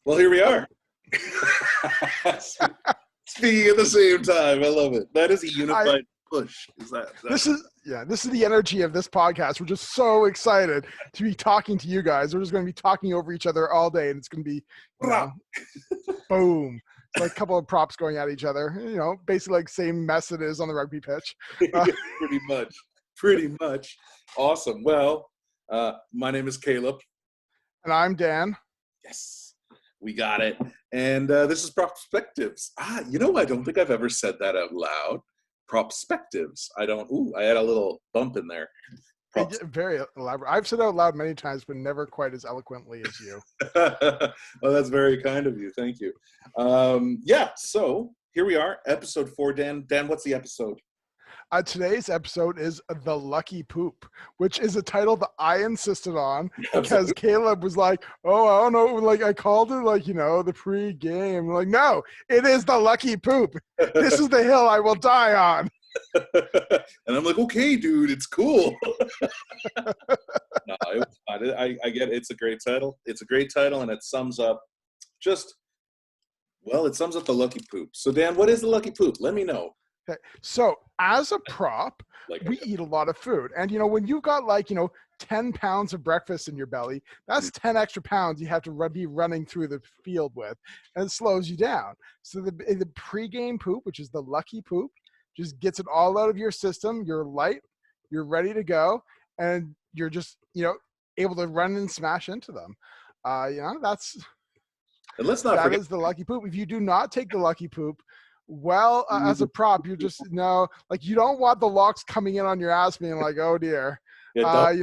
Well, here we are. Speaking at the same time. I love it. That is a I unified push. Is that? this is the energy of this podcast. We're just so excited to be talking to you guys. We're just going to be talking over each other all day, and it's going to be, boom. It's like a couple of props going at each other. Basically like same mess it is on the rugby pitch. Pretty much. Pretty much. Awesome. Well, my name is Caleb. And I'm Dan. Yes, we got it. And this is Propspectives. I don't think I've ever said that out loud. Propspectives. I had a little bump in there. Very elaborate. I've said it out loud many times, but never quite as eloquently as you. Well, that's very kind of you. Thank you. So here we are, episode 4. Dan, what's the episode? Today's episode is The Lucky Poop, which is a title that I insisted on because Absolutely. Caleb was like, oh, I don't know, like I called it the pre-game. I'm like, no, it is The Lucky Poop. This is the hill I will die on. And I'm like, okay, dude, it's cool. No, it was fine. I get it. It's a great title. It's a great title, and it sums up the Lucky Poop. So, Dan, what is the Lucky Poop? Let me know. Okay. So as a prop, we eat a lot of food. And, when you've got 10 pounds of breakfast in your belly, that's 10 extra pounds you have to be running through the field with, and it slows you down. So the pregame poop, which is the Lucky Poop, just gets it all out of your system. You're light, you're ready to go, and you're just, able to run and smash into them. That's... And let's not forget, that is the Lucky Poop. If you do not take the Lucky Poop, as a prop, you just you don't want the locks coming in on your ass being like, oh dear. Because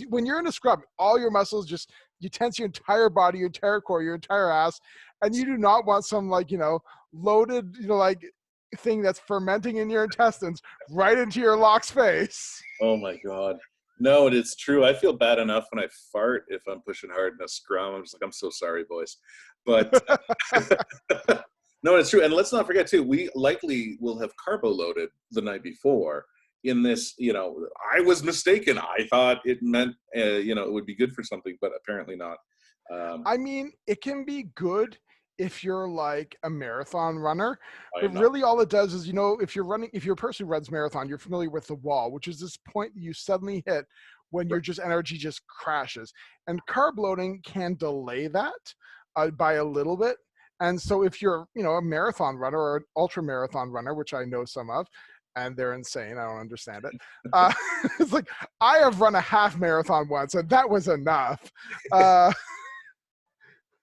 when you're in a scrub, all your muscles you tense your entire body, your entire core, your entire ass, and you do not want some loaded, thing that's fermenting in your intestines right into your lock's face. Oh my God. No, it's true. I feel bad enough when I fart if I'm pushing hard in a scrum. I'm just like, I'm so sorry, boys. But no, it's true. And let's not forget, too, we likely will have carbo loaded the night before in this. I was mistaken. I thought it meant, it would be good for something, but apparently not. It can be good if you're like a marathon runner, but really all it does is, if you're a person who runs marathon, you're familiar with the wall, which is this point that you suddenly hit when your energy just crashes. And carb loading can delay that by a little bit. And so if you're, a marathon runner or an ultra marathon runner, which I know some of, and they're insane, I don't understand it. It's like, I have run a half marathon once, and that was enough.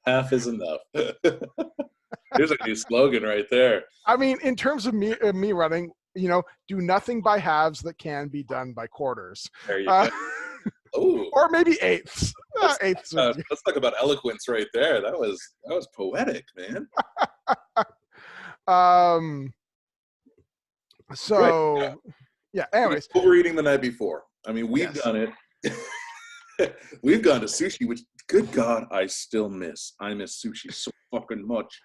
Half is enough. There's a new slogan right there. In terms of me running, do nothing by halves that can be done by quarters. There you go. Or maybe eighths. Eighths. Let's talk about eloquence right there. That was poetic, man. So, yeah. Anyways, overeating the night before. We've done it. We've gone to sushi, which, good God, I still miss. I miss sushi so fucking much.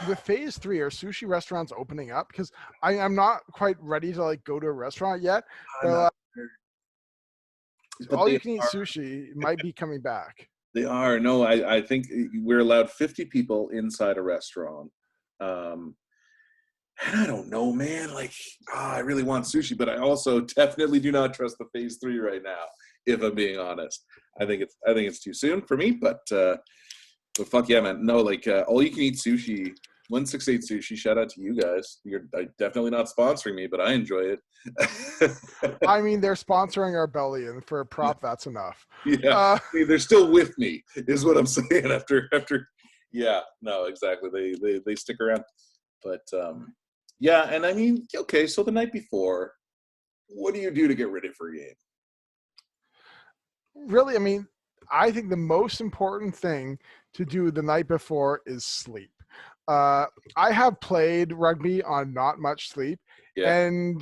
With phase 3, are sushi restaurants opening up? Because I'm not quite ready to go to a restaurant yet. But all you can eat sushi might be coming back. They are. No, I think we're allowed 50 people inside a restaurant. And I don't know, man. I really want sushi, but I also definitely do not trust the phase 3 right now. If I'm being honest, I think it's too soon for me, but fuck yeah, man. No, all you can eat sushi, 168 Sushi. Shout out to you guys. You're definitely not sponsoring me, but I enjoy it. They're sponsoring our belly, and for a prop, that's enough. Yeah, they're still with me, is what I'm saying. After, yeah, no, exactly. They stick around, but yeah, and okay. So the night before, what do you do to get ready for a game? Really, I think the most important thing to do the night before is sleep. I have played rugby on not much sleep, and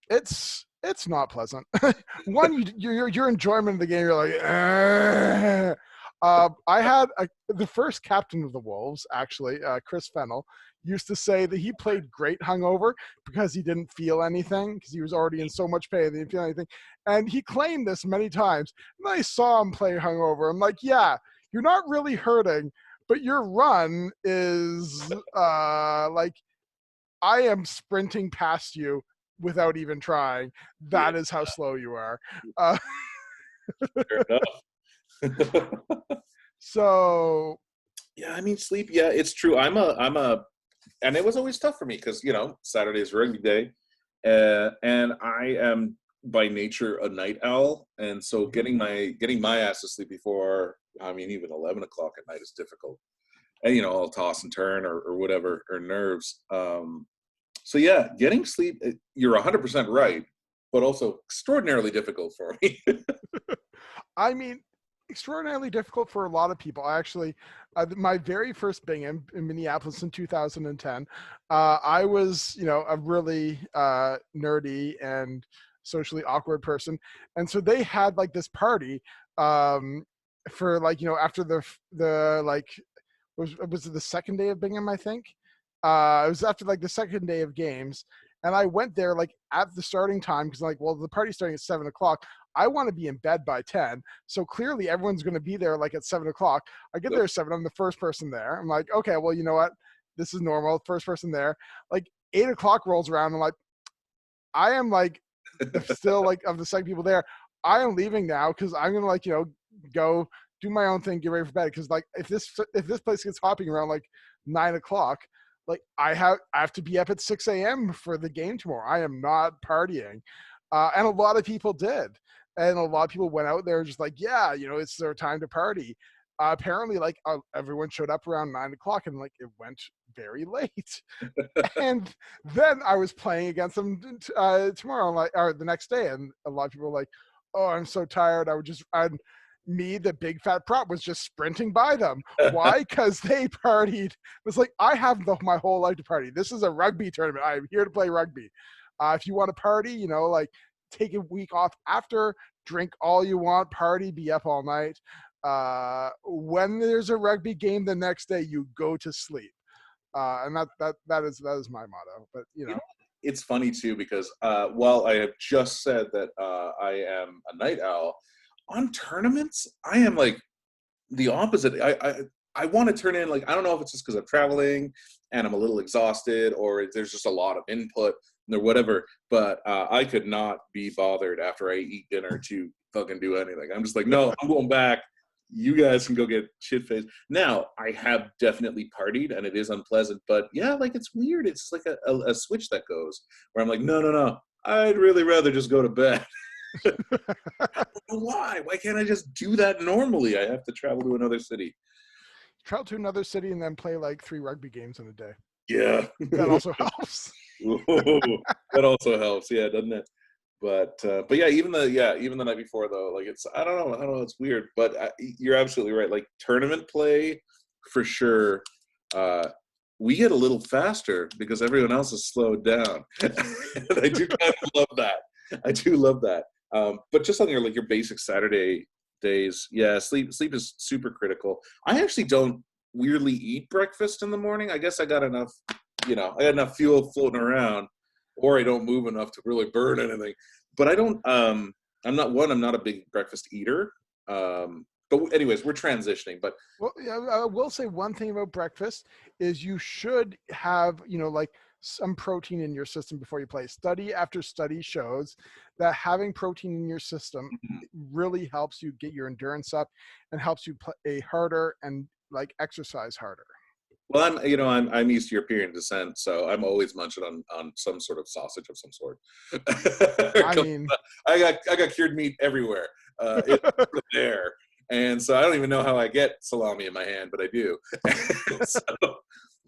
it's not pleasant. One, your enjoyment of the game, you're like, I had the first captain of the Wolves, actually, Chris Fennell, used to say that he played great hungover because he didn't feel anything because he was already in so much pain, he didn't feel anything. And he claimed this many times. And I saw him play hungover. I'm like, yeah, you're not really hurting, but your run is like I am sprinting past you without even trying. Yeah, That is how slow you are. Uh, fair enough. so Yeah, I mean sleep. Yeah, it's true. And it was always tough for me because Saturday is rugby day, and I am by nature a night owl, and so getting my ass to sleep before, I mean, even 11 o'clock at night is difficult, and I'll toss and turn or whatever, or nerves. So yeah, getting sleep. You're 100% right, but also extraordinarily difficult for me. I mean, extraordinarily difficult for a lot of people. I actually, my very first Bingham in Minneapolis in 2010, I was, a really nerdy and socially awkward person, and so they had like this party for like after the like was it the second day of Bingham, I think. It was after like the second day of games, and I went there like at the starting time because like, well, the party's starting at 7 o'clock. I want to be in bed by 10, so clearly everyone's going to be there like at 7 o'clock. I get there at 7. I'm the first person there. I'm like, okay, well, you know what? This is normal. First person there. Like 8 o'clock rolls around. I'm like, I am like still like of the second people there. I am leaving now because I'm gonna like go do my own thing, get ready for bed. Because like if this place gets hopping around like 9 o'clock, like I have to be up at 6 a.m. for the game tomorrow. I am not partying, and a lot of people did, and a lot of people went out there just like, yeah, it's their time to party. Apparently, like everyone showed up around 9 o'clock, and like it went very late. And then I was playing against them tomorrow, like, or the next day, and a lot of people were like, "Oh, I'm so tired." Me, the big fat prop, was just sprinting by them. Why? Because they partied. It's like I have my whole life to party. This is a rugby tournament. I'm here to play rugby. If you want to party, like take a week off after, drink all you want, party, be up all night. When there's a rugby game the next day, you go to sleep. And that is my motto. But You know, it's funny too because while I have just said that I am a night owl, on tournaments I am like the opposite. I want to turn in, like, I don't know if it's just because I'm traveling and I'm a little exhausted or there's just a lot of input or whatever, but I could not be bothered after I eat dinner to fucking do anything. I'm just like, no, I'm going back. You guys can go get shit faced. Now, I have definitely partied and it is unpleasant, but yeah, like it's weird. It's like a switch that goes where I'm like, no, no, no. I'd really rather just go to bed. Why? Why can't I just do that normally? I have to travel to another city. travel to another city and then play like 3 rugby games in a day. Yeah. That also helps. That also helps, yeah, doesn't it? But yeah, even the night before though, like it's I don't know, it's weird. But you're absolutely right. Like tournament play, for sure. We get a little faster because everyone else is slowed down. And I do kind of love that. I do love that. But just on your basic Saturday days, yeah, sleep is super critical. I actually don't weirdly eat breakfast in the morning. I guess I got enough, I got enough fuel floating around, or I don't move enough to really burn anything. But I don't. I'm not a big breakfast eater. But anyways, we're transitioning. But Well, yeah, I will say one thing about breakfast is you should have, like some protein in your system before you play. Study after study shows that having protein in your system really helps you get your endurance up and helps you play harder and like exercise harder. well, I'm East European descent, so I'm always munching on some sort of sausage of some sort. I mean, I got cured meat everywhere. It's there. And so I don't even know how I get salami in my hand, but I do. So,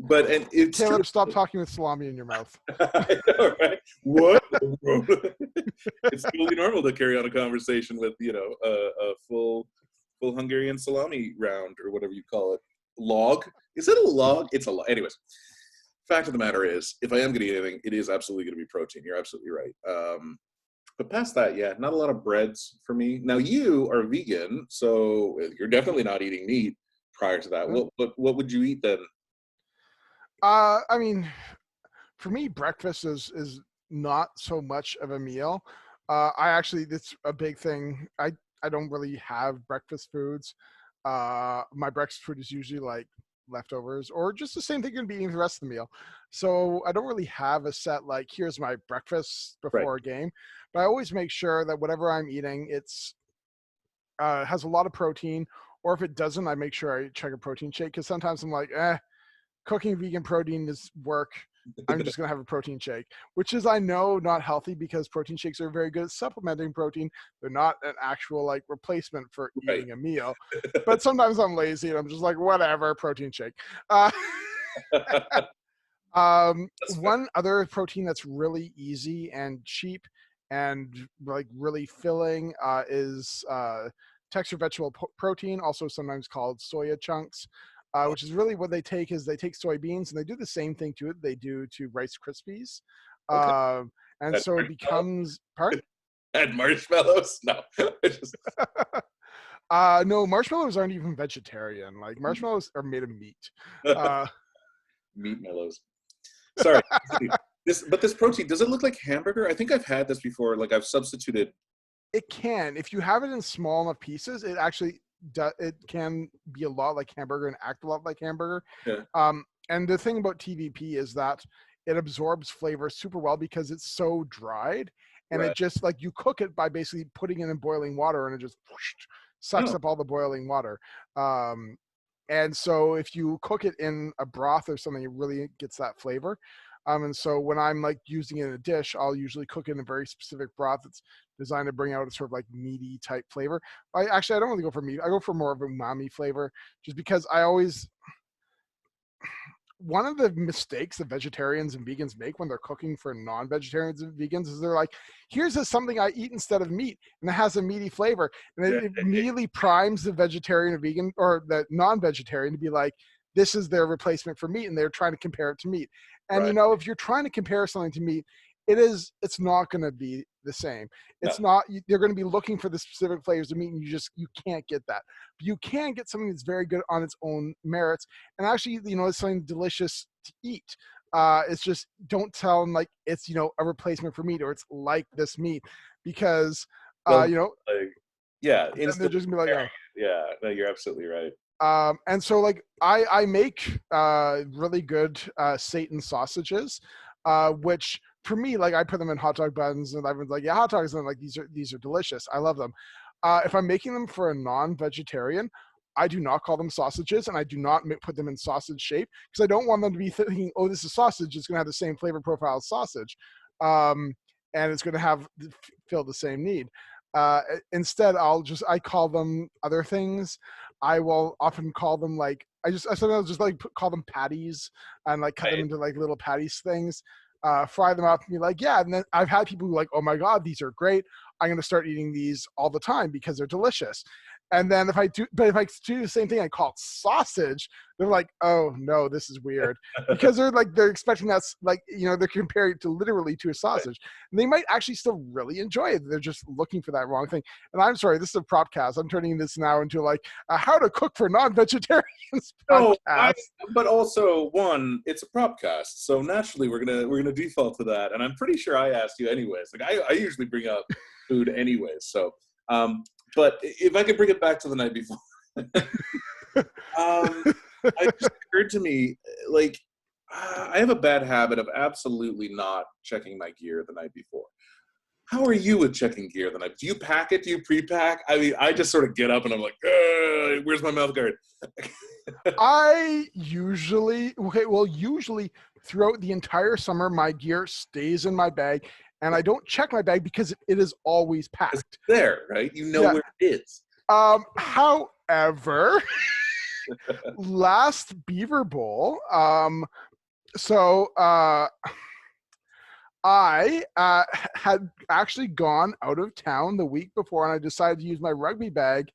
and it's true. Caleb, stop talking with salami in your mouth. I know, right? What? It's totally normal to carry on a conversation with, a full Hungarian salami round or whatever you call it. Log? Is it a log? It's a log. Anyways, fact of the matter is, if I am going to eat anything, it is absolutely going to be protein. You're absolutely right. But past that, yeah, not a lot of breads for me. Now you are vegan, so you're definitely not eating meat prior to that. What would you eat then? I mean, for me, breakfast is not so much of a meal. I actually, that's a big thing. I don't really have breakfast foods. My breakfast food is usually like leftovers or just the same thing you're gonna be eating the rest of the meal. So I don't really have a set like here's my breakfast Right. before a game, but I always make sure that whatever I'm eating, it's has a lot of protein. Or if it doesn't, I make sure I check a protein shake because sometimes I'm like, cooking vegan protein is work. I'm just gonna have a protein shake, which is I know not healthy because protein shakes are very good at supplementing protein. They're not an actual like replacement for Right. eating a meal. But sometimes I'm lazy and I'm just like, whatever, protein shake. Uh, That's fair. one other protein that's really easy and cheap and like really filling is texture vegetable protein, also sometimes called soya chunks, Oh, which is really what they take is they take soybeans and they do the same thing to it they do to Rice Krispies. okay. And Add so it marshmallows? becomes, pardon? Add marshmallows? No. I just No, marshmallows aren't even vegetarian. Like marshmallows are made of meat. Uh, meat mellows. Sorry. This protein, does it look like hamburger? I think I've had this before. Like I've substituted. It can. If you have it in small enough pieces, it actually it can be a lot like hamburger and act a lot like hamburger. Yeah. And the thing about TVP is that it absorbs flavor super well because it's so dried, and it Right. just like you cook it by basically putting it in boiling water, and it just whoosh, sucks Oh, up all the boiling water. Um, and so if you cook it in a broth or something, it really gets that flavor. And so when I'm like using it in a dish, I'll usually cook it in a very specific broth that's designed to bring out a sort of like meaty type flavor. I don't really go for meat. I go for more of a umami flavor, just because I always one of the mistakes that vegetarians and vegans make when they're cooking for non-vegetarians and vegans is they're like, here's something I eat instead of meat, and it has a meaty flavor, and yeah. it immediately primes the vegetarian or vegan or the non-vegetarian to be like, this is their replacement for meat, and they're trying to compare it to meat. And Right. you know, if you're trying to compare something to meat, it's not going to be the same. No. It's not. You're going to be looking for the specific flavors of meat, and you can't get that. But you can get something that's very good on its own merits, and actually, you know, it's something delicious to eat. It's just don't tell them like it's, you know, a replacement for meat or it's like this meat, because They'll you know, like, yeah, then they're instantly just gonna be like, comparing oh. it. Yeah, no, you're absolutely right. And so like I make really good Satan sausages, which for me, like I put them in hot dog buns and everyone's like, yeah, hot dogs, and I'm like, these are delicious. I love them. If I'm making them for a non-vegetarian, I do not call them sausages, and I do not put them in sausage shape because I don't want them to be thinking, oh, this is sausage. It's going to have the same flavor profile as sausage, um, and it's going to have fill the same need. Instead, I call them other things. I will often call them like I sometimes just like call them patties and like cut them Right. into like little patties things, fry them up and be like, yeah. And then I've had people who are like, oh my god, these are great. I'm gonna start eating these all the time because they're delicious. And then if I do the same thing, I call it sausage. They're like, oh no, this is weird, because they're expecting that's like, you know, they're comparing it to literally to a sausage, and they might actually still really enjoy it. They're just looking for that wrong thing. And I'm sorry, this is a propcast. I'm turning this now into like a how to cook for non-vegetarians No, podcast. but also one, it's a propcast, so naturally we're gonna default to that. And I'm pretty sure I asked you anyways. Like I usually bring up food anyways. So, but if I could bring it back to the night before, it just occurred to me, like I have a bad habit of absolutely not checking my gear the night before. How are you with checking gear the night? Do you pack it? Do you pre-pack? I mean, I just sort of get up and I'm like, where's my mouth guard? Usually throughout the entire summer, my gear stays in my bag, and I don't check my bag because it is always It's packed. there, right? You know Yeah. where it is. However, last Beaver Bowl, so I had actually gone out of town the week before, and I decided to use my rugby bag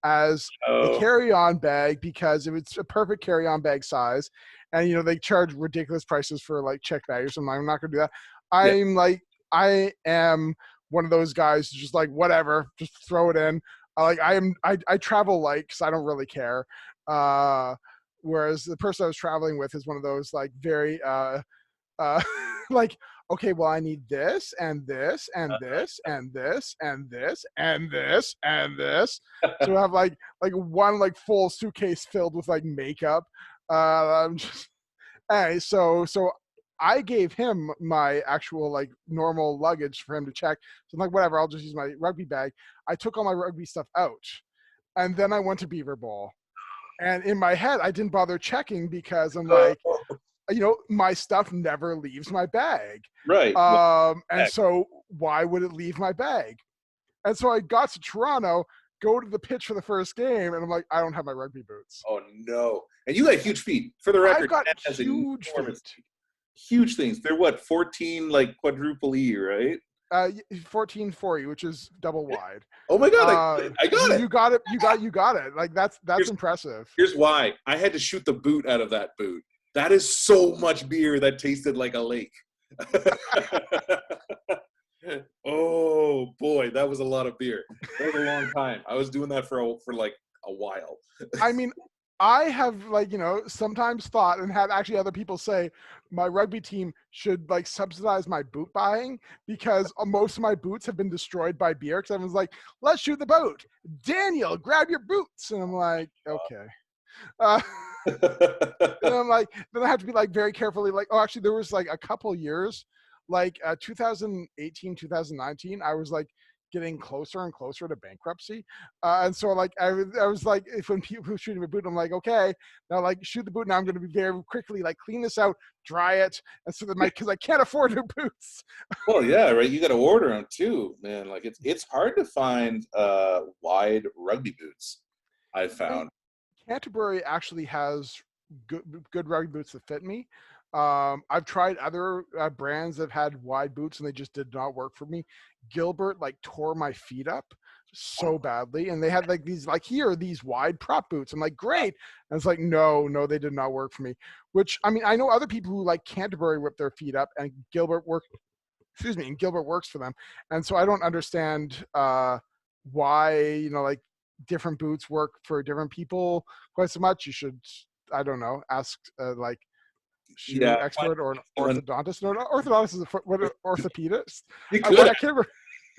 as a Oh, carry-on bag because it was a perfect carry-on bag size. And you know, they charge ridiculous prices for like check bags, and I'm not gonna do that. yeah. I am one of those guys who's just like, whatever, just throw it in. I travel light because I don't really care. Whereas the person I was traveling with is one of those like very uh, like, okay, well, I need this and this and this and this and this and this and this. So I have like one like full suitcase filled with like makeup. I'm just, hey, so I gave him my actual like normal luggage for him to check. So I'm like, whatever, I'll just use my rugby bag. I took all my rugby stuff out, and then I went to Beaver Bowl. And in my head, I didn't bother checking because I'm like, my stuff never leaves my bag. Right. And so why would it leave my bag? And so I got to Toronto, go to the pitch for the first game, and I'm like, I don't have my rugby boots. Oh no! And you got huge feet. For the record, I've got Matt has huge feet. Huge things. They're what, 14 like quadruple E, right? 1440, which is double wide. Oh my god! I got it. You got it. You got it. Like that's impressive. Here's why: I had to shoot the boot out of that boot. That is so much beer that tasted like a lake. Oh boy, that was a lot of beer. That was a long time. I was doing that for like a while. I mean, I have sometimes thought and had actually other people say my rugby team should like subsidize my boot buying because most of my boots have been destroyed by beer. Because everyone's like, let's shoot the boat. Daniel, grab your boots. And I'm like, okay. And I'm like, then I have to be like very carefully like, oh, actually there was like a couple years, like 2018, 2019, I was like getting closer and closer to bankruptcy. And so like, I was like, if when people were shooting my boot, I'm like, okay, now like shoot the boot. Now I'm going to be very quickly, like clean this out, dry it. And so that cause I can't afford new boots. Well, yeah, right. You got to order them too, man. Like it's hard to find wide rugby boots, I've found. Canterbury actually has good rugby boots that fit me. I've tried other brands that had wide boots and they just did not work for me. Gilbert like tore my feet up so badly, and they had like these like here these wide prop boots. I'm like, great, and it's like no, they did not work for me. Which I mean, I know other people who like Canterbury whip their feet up, and Gilbert works for them, and so I don't understand why like different boots work for different people quite so much. You should, I don't know, ask like shoe expert or an orthodontist. No, orthodontist is what orthopedist. You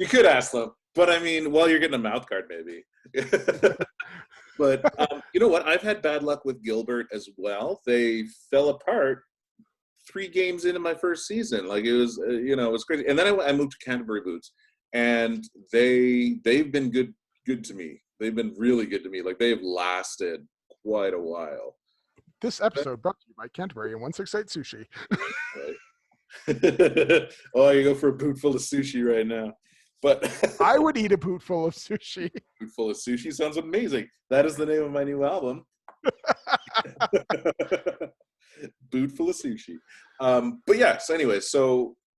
could ask them, but I mean, while you're getting a mouth guard, maybe. But you know what? I've had bad luck with Gilbert as well. They fell apart 3 games into my first season. Like it was, it was crazy. And then I moved to Canterbury boots, and they've been good to me. They've been really good to me. Like they've lasted quite a while. This episode brought to you by Canterbury and 168 Sushi. Right. Oh, you go for a boot full of sushi right now. But I would eat a boot full of sushi. Boot full of sushi sounds amazing. That is the name of my new album. Boot full of sushi. But yeah, so anyway,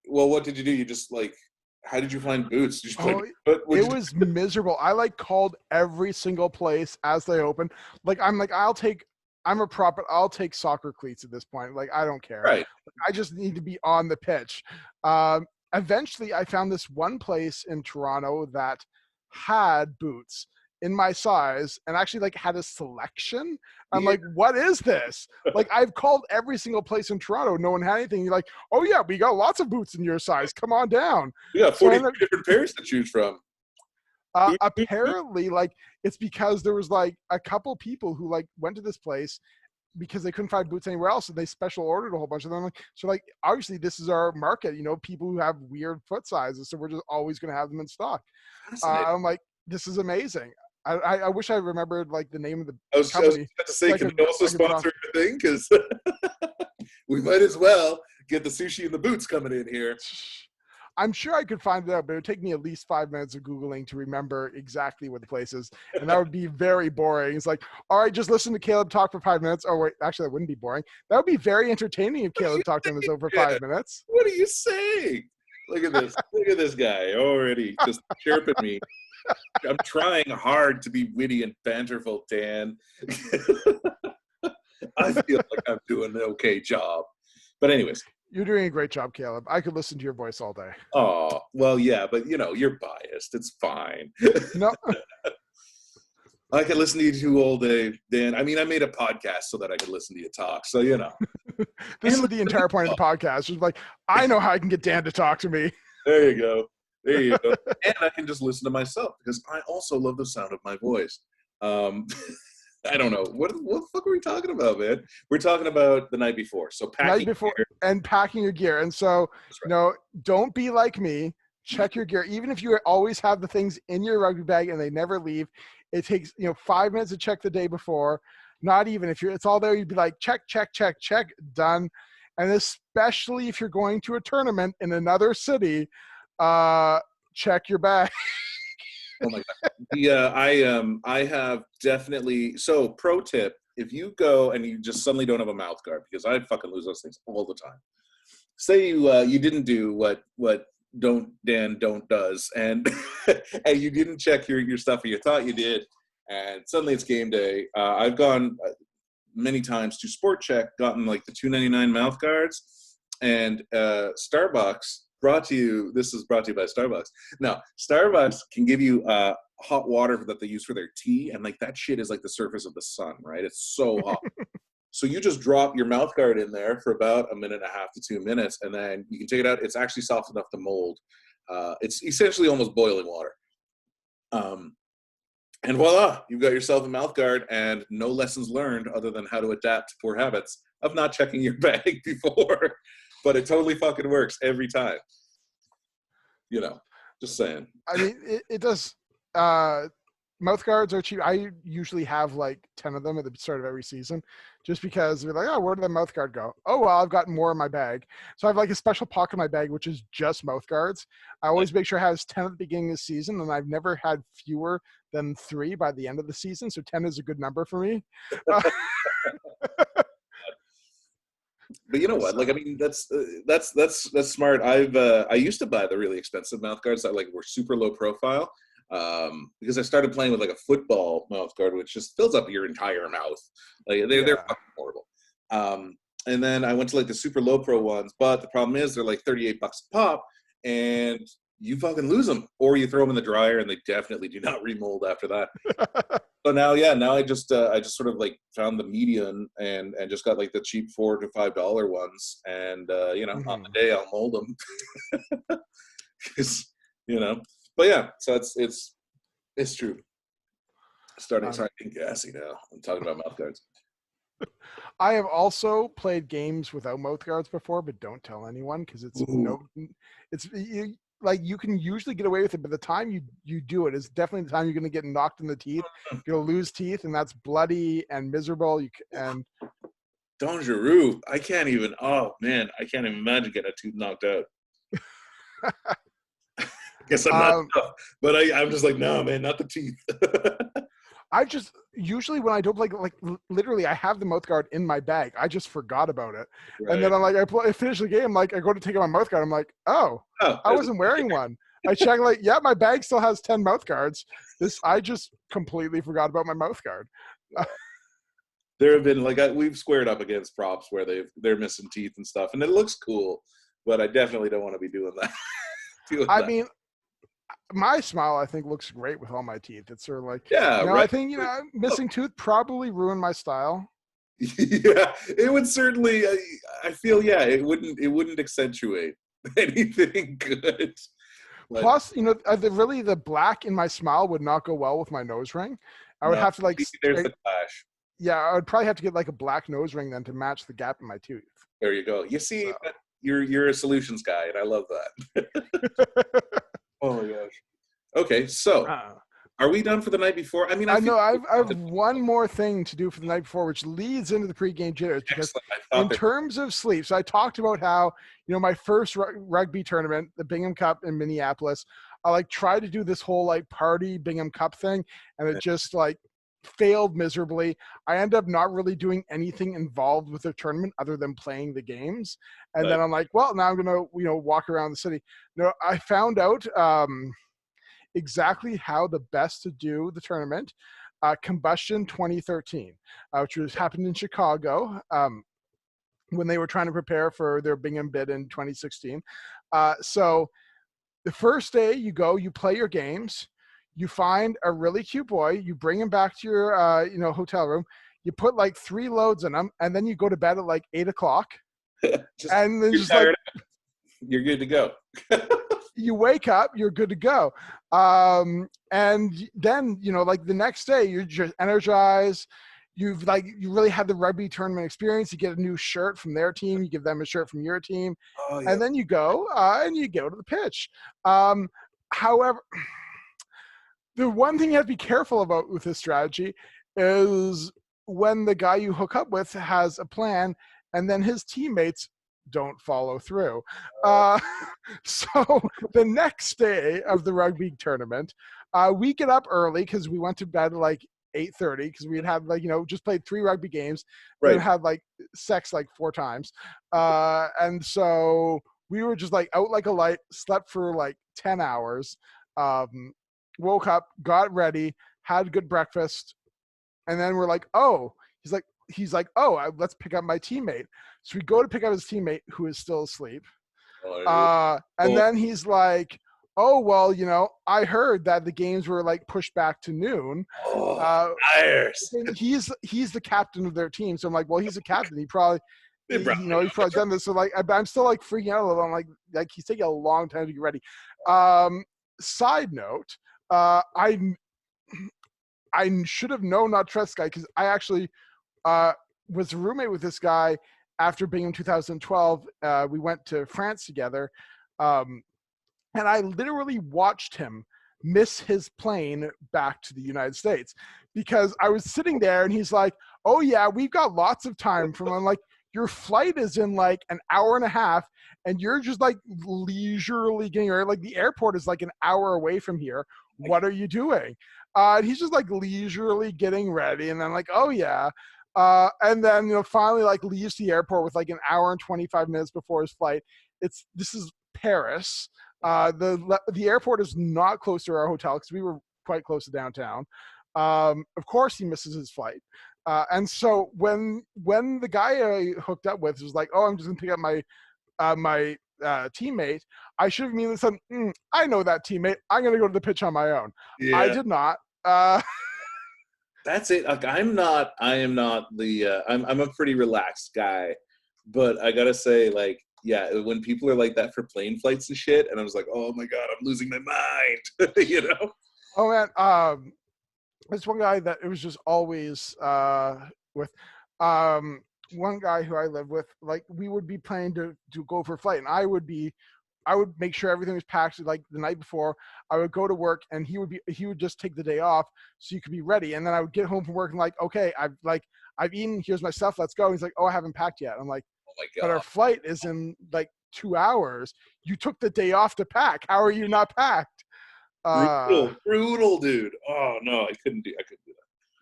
what did you do? You just like, how did you find boots? Did you it was miserable. I like called every single place as they opened. Like I'm like, I'll take soccer cleats at this point. Like I don't care. Right. I just need to be on the pitch. Eventually I found this one place in Toronto that had boots in my size and actually like had a selection. I'm like, what is this? Like I've called every single place in Toronto. No one had anything. You're like, oh yeah, we got lots of boots in your size. Come on down. We got 40 different pairs to choose from. Apparently, like it's because there was like a couple people who like went to this place because they couldn't find boots anywhere else, and they special ordered a whole bunch of them. So like obviously this is our market, people who have weird foot sizes, so we're just always going to have them in stock. I'm like, this is amazing. I wish I remembered like the name of the company. I was about to say, can we also sponsor the thing? Because we might as well get the sushi and the boots coming in here. I'm sure I could find it out, but it would take me at least 5 minutes of Googling to remember exactly what the place is. And that would be very boring. It's like, all right, just listen to Caleb talk for 5 minutes. Oh, wait, actually, that wouldn't be boring. That would be very entertaining if Caleb talked on his own for 5 minutes. What are you saying? Look at this. Look at this guy already just chirping me. I'm trying hard to be witty and banterful, Dan. I feel like I'm doing an okay job. But anyways, You're doing a great job, Caleb. I could listen to your voice all day. Oh, well, yeah, but you're biased. It's fine. No, I could listen to you two all day, Dan. I mean, I made a podcast so that I could listen to you talk. So, this is the entire point of the podcast. It's like, I know how I can get Dan to talk to me. There you go. There you go. And I can just listen to myself because I also love the sound of my voice. Um, I don't know. What the fuck are we talking about, man? We're talking about the night before. So Night before gear. and packing your gear. And so, Right. don't be like me. Check your gear. Even if you always have the things in your rugby bag and they never leave, it takes 5 minutes to check the day before. Not even if it's all there, you'd be like, check, check, check, check, done. And especially if you're going to a tournament in another city, check your bag. Oh my god. I have definitely. So pro tip: if you go and you just suddenly don't have a mouth guard, because I fucking lose those things all the time. Say you didn't do what don't does, and and you didn't check your stuff, or you thought you did, and suddenly it's game day. I've gone many times to Sport Check, gotten like the $2.99 mouth guards, and Starbucks. This is brought to you by Starbucks. Now, Starbucks can give you hot water that they use for their tea, and like that shit is like the surface of the sun, right? It's so hot. So you just drop your mouth guard in there for about 1.5 to 2 minutes, and then you can take it out. It's actually soft enough to mold. It's essentially almost boiling water. And voila, you've got yourself a mouth guard, and no lessons learned other than how to adapt to poor habits of not checking your bag before. But it totally fucking works every time. Just saying. I mean, it does. Mouth guards are cheap. I usually have like 10 of them at the start of every season, just because they're like, oh, where did the mouth guard go? Oh, well, I've got more in my bag. So I have like a special pocket in my bag, which is just mouth guards. I always make sure it has 10 at the beginning of the season, and I've never had fewer than 3 by the end of the season. So 10 is a good number for me. But you know what? Like, I mean, that's smart. I used to buy the really expensive mouth guards that like were super low profile, because I started playing with like a football mouth guard, which just fills up your entire mouth. Like they're fucking horrible. And then I went to like the super low pro ones, but the problem is they're like $38 a pop, and you fucking lose them, or you throw them in the dryer, and they definitely do not remold after that. So now I just sort of like found the median and just got like the cheap $4 to $5 ones, and on the day I'll mold them, because But yeah, so it's true. Starting getting gassy now. I'm talking about mouth guards. I have also played games without mouth guards before, but don't tell anyone, because you can usually get away with it, but the time you do it is definitely the time you're going to get knocked in the teeth. You'll lose teeth, and that's bloody and miserable. Dangereux. I can't even. Oh man, I can't even imagine getting a tooth knocked out. Guess I'm not tough, but I'm just like, no, man, not the teeth. I just usually when I don't play, like literally, I have the mouth guard in my bag. I just forgot about it, right. And then I'm like, I finish the game. Like I go to take out my mouth guard. I'm like, oh I wasn't wearing one. I check, like, yeah, my bag still has 10 mouth guards. I just completely forgot about my mouth guard. There have been we've squared up against props where they're missing teeth and stuff, and it looks cool, but I definitely don't want to be doing that. I mean, my smile, I think, looks great with all my teeth. It's sort of like, right. I think, missing tooth probably ruined my style. Yeah, it would certainly. I feel, it wouldn't accentuate anything good. But plus, the black in my smile would not go well with my nose ring. I would have to there's the clash. Yeah, I would probably have to get like a black nose ring then to match the gap in my tooth. There you go. You see, you're a solutions guy, and I love that. Oh my gosh. Okay, so are we done for the night before? I mean, I have one more thing to do for the night before, which leads into the pregame jitters. Because in terms of sleep, so I talked about how, my first rugby tournament, the Bingham Cup in Minneapolis, I tried to do this whole party Bingham Cup thing, and it just failed miserably. I ended up not really doing anything involved with the tournament other than playing the games. And then I'm like, well, now I'm going to, walk around the city. No, I found out exactly how the best to do the tournament. Combustion 2013, which happened in Chicago. when they were trying to prepare for their Bingham bid in 2016. So the first day you go, you play your games, you find a really cute boy, you bring him back to your hotel room, you put like 3 loads in him, and then you go to bed at like 8 o'clock, Just and then you're just like tired, you're good to go. you wake up, you're good to go. And then, like the next day, you're just energized. You really had the rugby tournament experience. You get a new shirt from their team. You give them a shirt from your team, Oh and yeah. then you go and you go to the pitch. However, the one thing you have to be careful about with this strategy is when the guy you hook up with has a plan and then his teammates don't follow through. Uh, so the next day of the rugby tournament, we get up early because we went to bed at like 8:30 because we had just played 3 rugby games, then Right. had like sex like 4 times, and so we were just like out like a light, slept for like 10 hours. Um, Woke up, got ready, had good breakfast, and then we're like, oh, he's like, oh, let's pick up my teammate. So we go to pick up his teammate who is still asleep. Oh, And then he's like, oh, well, I heard that the games were like pushed back to noon. oh, Uh, tires. he's the captain of their team. So I'm like, well, he's a captain. He probably, They brought he's probably done this. So like, I'm still like freaking out a little. I'm like he's taking a long time to get ready. Side note, I should have known not to trust this guy because I actually was a roommate with this guy after being in 2012. We went to France together, um, and I literally watched him miss his plane back to the United States because I was sitting there and he's like, "Oh yeah, we've got lots of time." I'm like, "Your flight is in like an hour and a half, and you're just like leisurely getting there. Like the airport is like an hour away from here. What are you doing?" And he's just like leisurely getting ready, and then like, "Oh yeah." And then finally like leaves the airport with like an hour and 25 minutes before his flight. This is Paris. The airport is not close to our hotel because we were quite close to downtown. Of course, he misses his flight, and so when the guy I hooked up with was like, "Oh, I'm just gonna pick up my teammate," I should have immediately said, "I know that teammate. I'm gonna go to the pitch on my own." I Yeah. did not. Uh, That's it. Like I am not the I'm a pretty relaxed guy, but I gotta say, like, yeah, when people are like that for plane flights and shit, and I was like, oh my god, I'm losing my mind. You know? oh man, this one guy that it was just always with um one guy who I live with, like we would be planning to go for a flight, and I would make sure everything was packed like the night before. I would go to work and he would just take the day off so you could be ready. And then I would get home from work and like, okay, I've eaten, here's my stuff, let's go. He's like, oh, I haven't packed yet. I'm like, Oh my but our god. flight is in like 2 hours. You took the day off to pack. How are you not packed? Uh Brutal, dude. Oh no, I couldn't do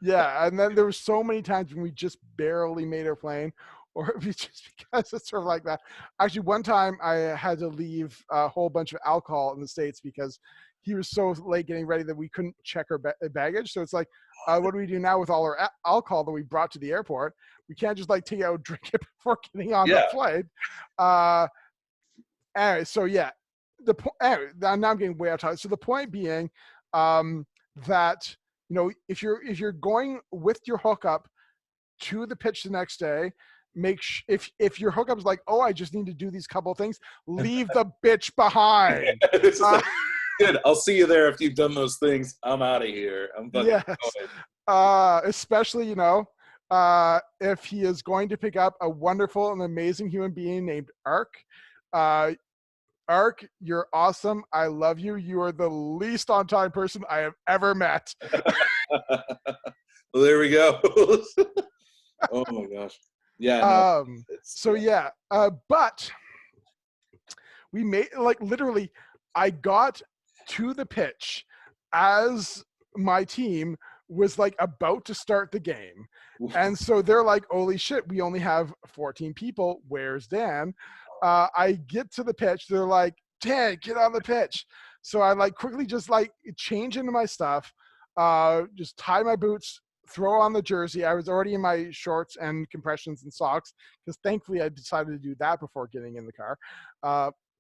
Yeah, and then there were so many times when we just barely made our plane, or it was just because it's sort of like that. Actually, one time I had to leave a whole bunch of alcohol in the States because he was so late getting ready that we couldn't check our baggage. So it's like, what do we do now with all our alcohol that we brought to the airport? We can't just like take it out and drink it before getting on the Yeah. flight. Uh, anyway, so yeah, anyway, now I'm getting way out of time. So the point being, that if you're going with your hookup to the pitch the next day, if your hookup is like, oh, I just need to do these couple of things, leave the bitch behind. It's just Uh, like, good. I'll see you there if you've done those things. I'm out of here. I'm fucking yes, going. especially if he is going to pick up a wonderful and amazing human being named Ark. Uh, Ark, you're awesome. I love you. You are the least on time person I have ever met. Well, there we go. Oh my gosh. Yeah, no, it's So yeah, but we made like literally, I got to the pitch as my team was like about to start the game. And so they're like, holy shit, we only have 14 people. Where's Dan? I get to the pitch. They're like, Dan, get on the pitch. So I like quickly just like change into my stuff, just tie my boots, throw on the jersey. I was already in my shorts and compressions and socks because thankfully I decided to do that before getting in the car.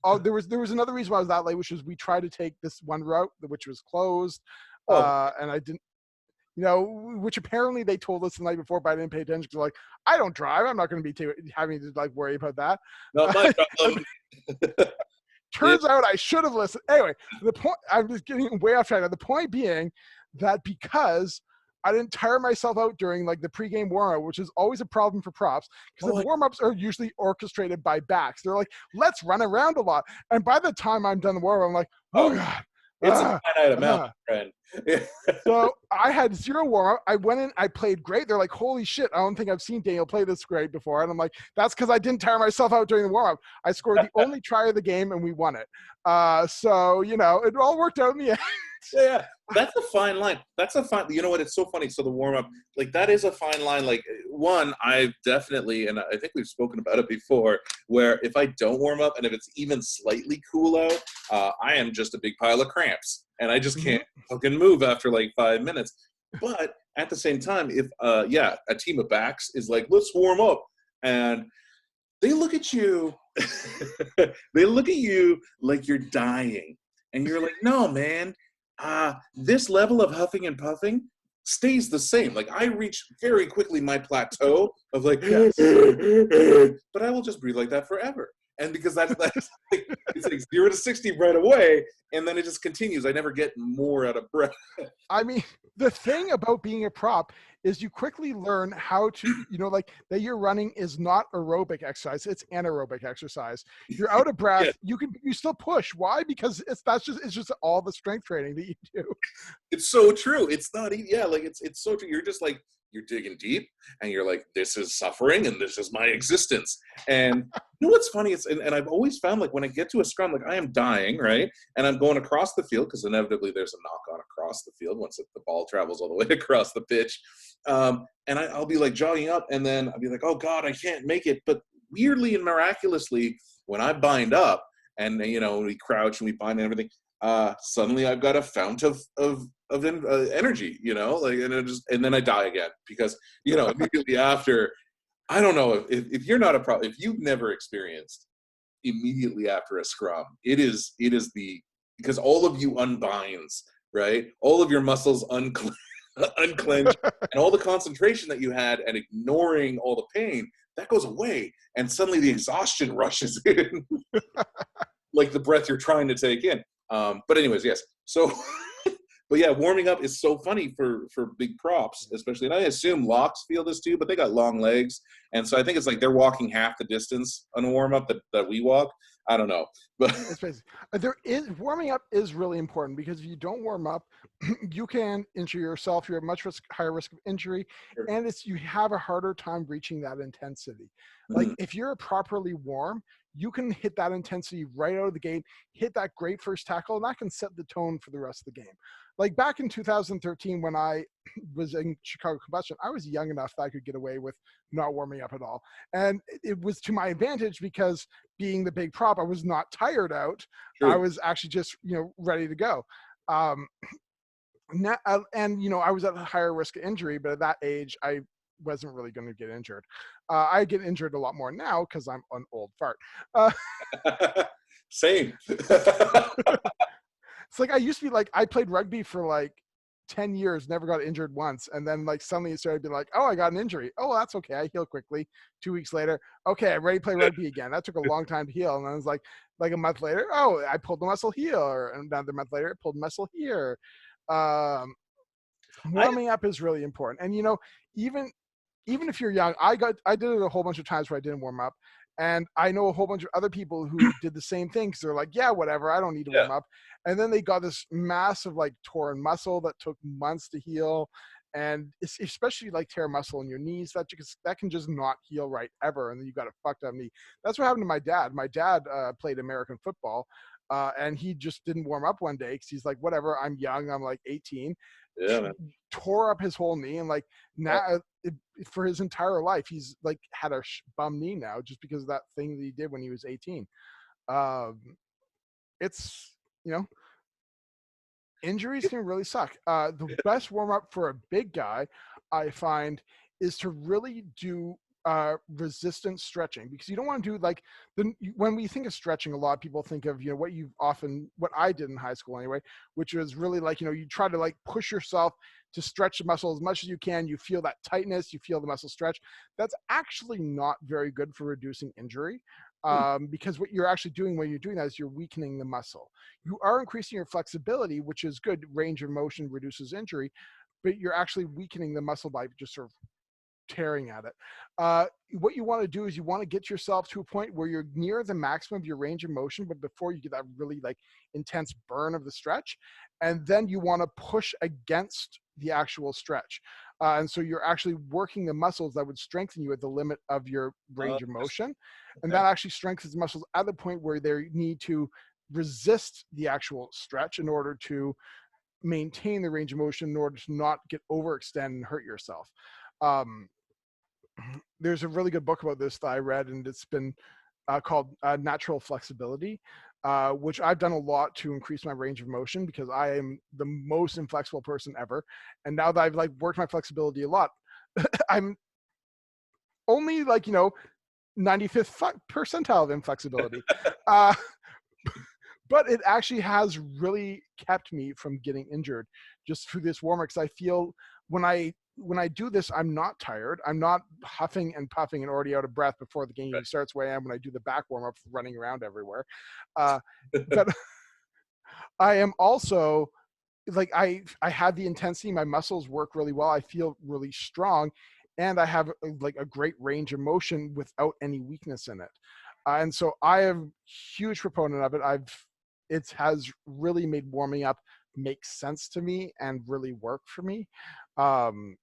Oh, there was another reason why I was that late, which was we tried to take this one route which was closed, Oh, and I didn't. Which apparently they told us the night before, but I didn't pay attention because like I don't drive. I'm not going to be having to like worry about that. not my problem. Yeah. Turns out I should have listened. Anyway, the point, I'm just getting way off track. The point being that because I didn't tire myself out during like the pregame warm-up, which is always a problem for props, because Oh, the warm-ups are usually orchestrated by backs. They're like, let's run around a lot. And by the time I'm done the warm-up, I'm like, oh oh, God. it's a Ah, finite amount, ah. my friend. Yeah. So I had zero warm-up. I went in, I played great. They're like, holy shit, I don't think I've seen Daniel play this great before. And I'm like, that's because I didn't tire myself out during the warm-up. I scored the only try of the game and we won it. So, it all worked out in the end. Yeah, that's a fine line. That's a fine. You know what? It's so funny. So the warm up, like that is a fine line. Like one, I've definitely, and I think we've spoken about it before, where if I don't warm up and if it's even slightly cool out, I am just a big pile of cramps, and I just can't fucking move after like 5 minutes. But at the same time, if yeah, a team of backs is like, let's warm up, and they look at you, they look at you like you're dying, and you're like, no, man, this level of huffing and puffing stays the same. Like I reach very quickly my plateau of like, Yes. but I will just breathe like that forever. And because that's like, it's like 0 to 60 right away, and then it just continues. I never get more out of breath. I mean, the thing about being a prop is you quickly learn how to, like that you're running is not aerobic exercise, it's anaerobic exercise. You're out of Yeah, breath, you still push. Why? Because it's just all the strength training that you do. it's so true. It's not, yeah, like it's so true. You're just like, you're digging deep, and you're like, this is suffering, and this is my existence. And you know what's funny? And I've always found like when I get to a scrum, like I am dying, right? And I'm going across the field because inevitably there's a knock on across the field once the ball travels all the way across the pitch. And I'll be like jogging up, and then I'll be like, oh God, I can't make it. But weirdly and miraculously, when I bind up and we crouch and we bind and everything, suddenly I've got a fount of energy, like, and then I die again because immediately after, I don't know if you're not a pro, if you've never experienced immediately after a scrum, it is because all of you unbinds, right? All of your muscles unclench, and all the concentration that you had and ignoring all the pain that goes away, and suddenly the exhaustion rushes in, like the breath you're trying to take in. But anyways, yes. So, but yeah, warming up is so funny for big props, especially. And I assume locks feel this too, but they got long legs, and so I think it's like they're walking half the distance on a warm up that we walk. I don't know, but It's basically, there is warming up is really important because if you don't warm up, you can injure yourself. You're at much higher risk of injury, and you have a harder time reaching that intensity. Like if you're properly warm, you can hit that intensity right out of the gate, hit that great first tackle, and that can set the tone for the rest of the game. Like back in 2013 when I was in Chicago Combustion, I was young enough that I could get away with not warming up at all. And it was to my advantage because being the big prop, I was not tired out. I true. was actually just, ready to go. Um, I was at a higher risk of injury, but at that age, I wasn't really going to get injured. I get injured a lot more now because I'm an old fart. Uh, Same. it's like I used to be like, I played rugby for like 10 years, never got injured once. And then like suddenly it started being like, oh, I got an injury. Oh, that's okay. I heal quickly. 2 weeks later, okay, I'm ready to play rugby again. That took a long time to heal. And then it was like a month later, oh, I pulled the muscle here. And another month later, I pulled the muscle here. I Warming up is really important. And even if you're young, I did it a whole bunch of times where I didn't warm up. And I know a whole bunch of other people who did the same thing because they're like, yeah, whatever, I don't need to yeah. warm up. And then they got this massive like torn muscle that took months to heal. And especially like tear muscle in your knees, that can just not heal right ever. And then you got a fucked up knee. That's what happened to my dad. My dad played American football. And he just didn't warm up one day because he's like, whatever, I'm young, I'm like 18. Yeah, man. Tore up his whole knee, and like now for his entire life he's like had a bum knee now just because of that thing that he did when he was 18. It's injuries can really suck. The best warm up for a big guy, I find, is to really do resistance stretching, because you don't want to do like when we think of stretching, a lot of people think of, what I did in high school anyway, which was really like, you try to like push yourself to stretch the muscle as much as you can. You feel that tightness, you feel the muscle stretch. That's actually not very good for reducing injury, Hmm. because what you're actually doing when you're doing that is you're weakening the muscle. You are increasing your flexibility, which is good. Range of motion reduces injury, but you're actually weakening the muscle by just sort of tearing at it. What you want to do is you want to get yourself to a point where you're near the maximum of your range of motion, but before you get that really like intense burn of the stretch, and then you want to push against the actual stretch. And so you're actually working the muscles that would strengthen you at the limit of your range of motion. And Okay. that actually strengthens the muscles at the point where they need to resist the actual stretch in order to maintain the range of motion, in order to not get overextend and hurt yourself. Um, there's a really good book about this that I read, and it's been called Natural Flexibility, which I've done a lot to increase my range of motion, because I am the most inflexible person ever. And now that I've like worked my flexibility a lot, I'm only like, 95th percentile of inflexibility. Uh, but it actually has really kept me from getting injured just through this warm-up, because I feel when I do this, I'm not tired. I'm not huffing and puffing and already out of breath before the game even starts, where I am when I do the back warm-up, running around everywhere. Uh, but I am also like, I have the intensity. My muscles work really well. I feel really strong, and I have like a great range of motion without any weakness in it. And so I am huge proponent of it. It has really made warming up make sense to me and really work for me. Um,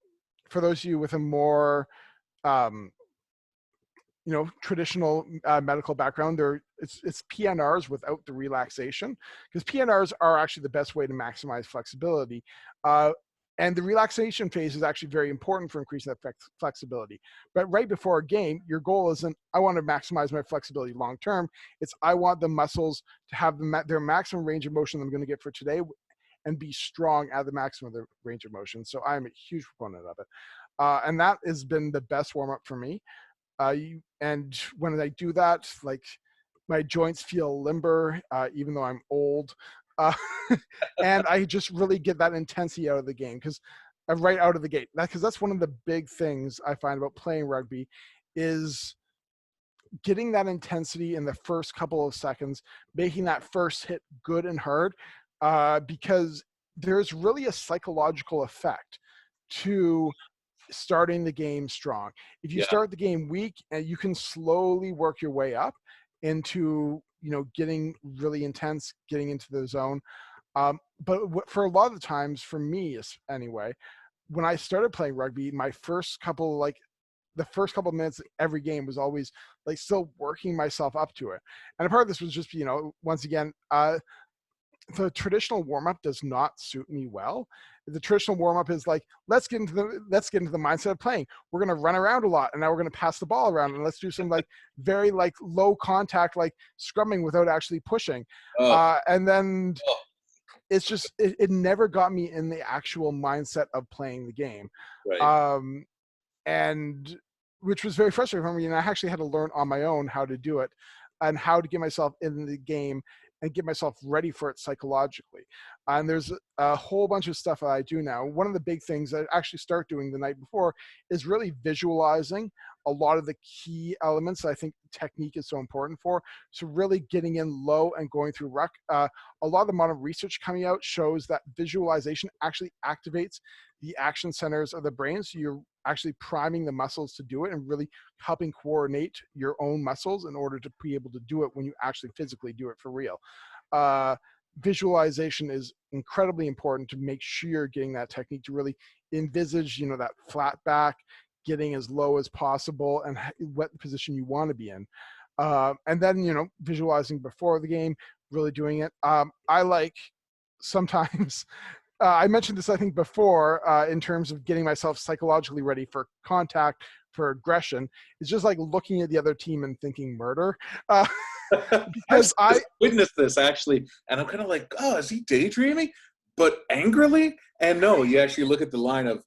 for those of you with a more um, traditional medical background, it's PNRs without the relaxation, because PNRs are actually the best way to maximize flexibility. And the relaxation phase is actually very important for increasing that flexibility. But right before a game, your goal isn't, I want to maximize my flexibility long term. It's, I want the muscles to have their maximum range of motion I'm going to get for today, and be strong at the maximum of the range of motion. So I'm a huge proponent of it. And that has been the best warm up for me. And when I do that, like, my joints feel limber, even though I'm old. Uh, and I just really get that intensity out of the game, because right out of the gate, because that's one of the big things I find about playing rugby, is getting that intensity in the first couple of seconds, making that first hit good and hard, because there's really a psychological effect to starting the game strong. If you Yeah. start the game weak, and you can slowly work your way up into, getting really intense, getting into the zone. But for a lot of the times, for me anyway, when I started playing rugby, the first couple of minutes every game was always like still working myself up to it. And a part of this was just, once again, the traditional warm-up does not suit me well. The traditional warm-up is like, let's get into the mindset of playing. We're going to run around a lot, and now we're going to pass the ball around, and let's do some like very like low contact, like scrumming without actually pushing. Oh, And then oh, it's just, it never got me in the actual mindset of playing the game. right. Um, and which was very frustrating for me. And I actually had to learn on my own how to do it, and how to get myself in the game and get myself ready for it psychologically. And there's a whole bunch of stuff that I do now. One of the big things that I actually start doing the night before is really visualizing a lot of the key elements that I think technique is so important for. So really getting in low and going through ruck. A lot of the modern research coming out shows that visualization actually activates the action centers of the brain. So you're actually priming the muscles to do it, and really helping coordinate your own muscles in order to be able to do it when you actually physically do it for real. Uh, Visualization is incredibly important to make sure you're getting that technique to really envisage, that flat back, getting as low as possible, and what position you want to be in. And then, visualizing before the game, really doing it. I like sometimes I mentioned this, I think, before, in terms of getting myself psychologically ready for contact, for aggression. It's just like looking at the other team and thinking murder. Uh, I've because I, witnessed this actually, and I'm kind of like, oh, is he daydreaming? but angrily. And no, you actually look at the line of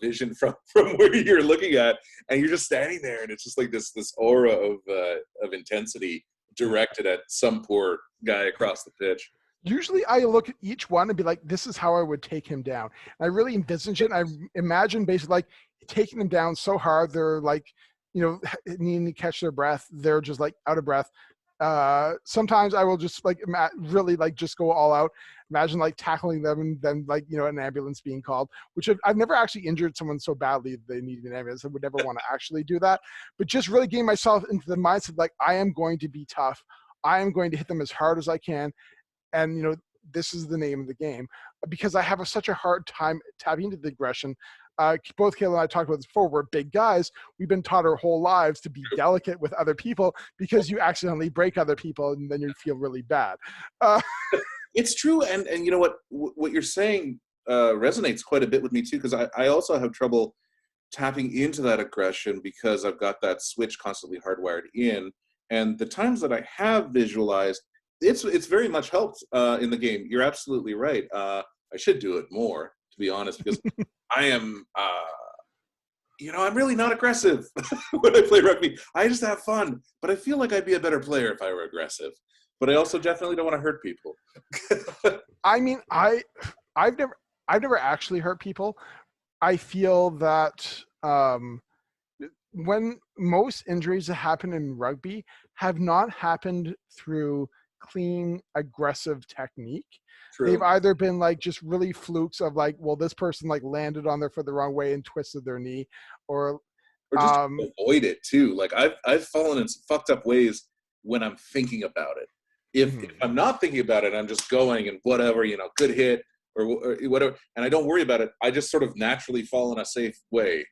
vision from where you're looking at, and you're just standing there, and it's just like this aura of intensity directed at some poor guy across the pitch. Usually I look at each one and be like, this is how I would take him down. And I really envisage it. And I imagine basically like taking them down so hard they're like, needing to catch their breath. They're just like out of breath. Sometimes I will just like really like just go all out. Imagine like tackling them and then like, an ambulance being called, which I've never actually injured someone so badly that they needed an ambulance. I would never want to actually do that. But just really getting myself into the mindset like I am going to be tough. I am going to hit them as hard as I can. And, this is the name of the game, because I have such a hard time tapping into the aggression. Both Kayla and I talked about this before. We're big guys. We've been taught our whole lives to be delicate with other people because you accidentally break other people and then you feel really bad. It's true. And you know what you're saying resonates quite a bit with me too, because I also have trouble tapping into that aggression because I've got that switch constantly hardwired in. And the times that I have visualized, it's very much helped in the game. You're absolutely right. I should do it more, to be honest, because I am, I'm really not aggressive when I play rugby. I just have fun, but I feel like I'd be a better player if I were aggressive. But I also definitely don't want to hurt people. I mean, I've never actually hurt people. I feel that when most injuries that happen in rugby have not happened through clean, aggressive technique. True. They've either been like just really flukes of like, well, this person like landed on their foot the wrong way and twisted their knee, or just avoid it too. Like I've fallen in some fucked up ways when I'm thinking about it. If I'm not thinking about it, I'm just going and whatever, good hit or whatever, and I don't worry about it. I just sort of naturally fall in a safe way,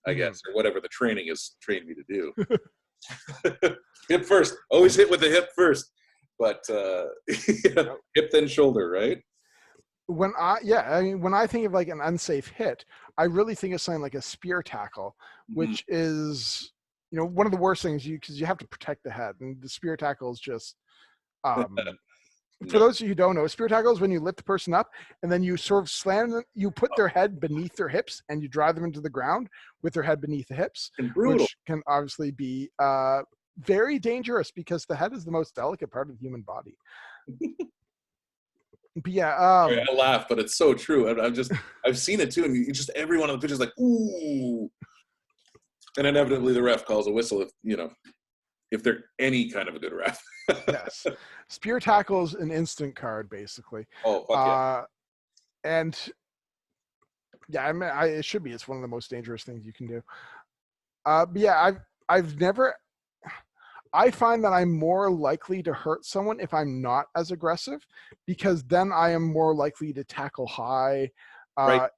I guess, or whatever the training has trained me to do. Hip first, always hit with the hip first. But hip then shoulder, right? When I think of like an unsafe hit, I really think of something like a spear tackle, which is one of the worst things because you have to protect the head, and the spear tackle is just. For those of you who don't know, a spear tackle is when you lift the person up and then you sort of slam them, you put their head beneath their hips and you drive them into the ground with their head beneath the hips, which can obviously be very dangerous because the head is the most delicate part of the human body. But yeah, I laugh, but it's so true. I've seen it too, and you just everyone on the pitch is like, ooh, and inevitably the ref calls a whistle if they're any kind of a good ref. Yes, spear tackle is an instant card basically. Oh, fuck yeah. And yeah, I mean, it should be. It's one of the most dangerous things you can do. But yeah, I've never. I find that I'm more likely to hurt someone if I'm not as aggressive, because then I am more likely to tackle high, right.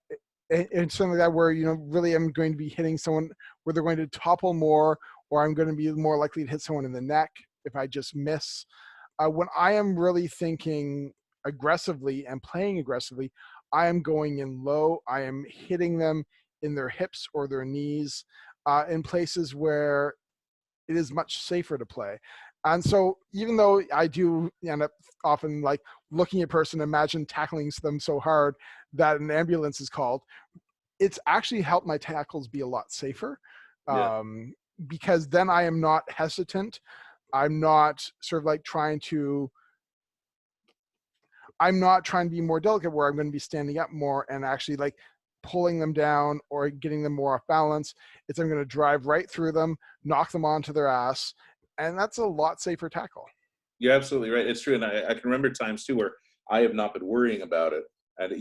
and something like that where really I'm going to be hitting someone where they're going to topple more, or I'm going to be more likely to hit someone in the neck if I just miss. When I am really thinking aggressively and playing aggressively, I am going in low. I am hitting them in their hips or their knees, in places where it is much safer to play. And so even though I do end up often like looking at a person, imagine tackling them so hard that an ambulance is called, it's actually helped my tackles be a lot safer. Yeah. Because then I am not hesitant. I'm not sort of like trying to be more delicate where I'm going to be standing up more and actually like pulling them down or getting them more off balance. I'm going to drive right through them, knock them onto their ass, and that's a lot safer tackle. You're absolutely right. It's true, and I can remember times too where I have not been worrying about it, and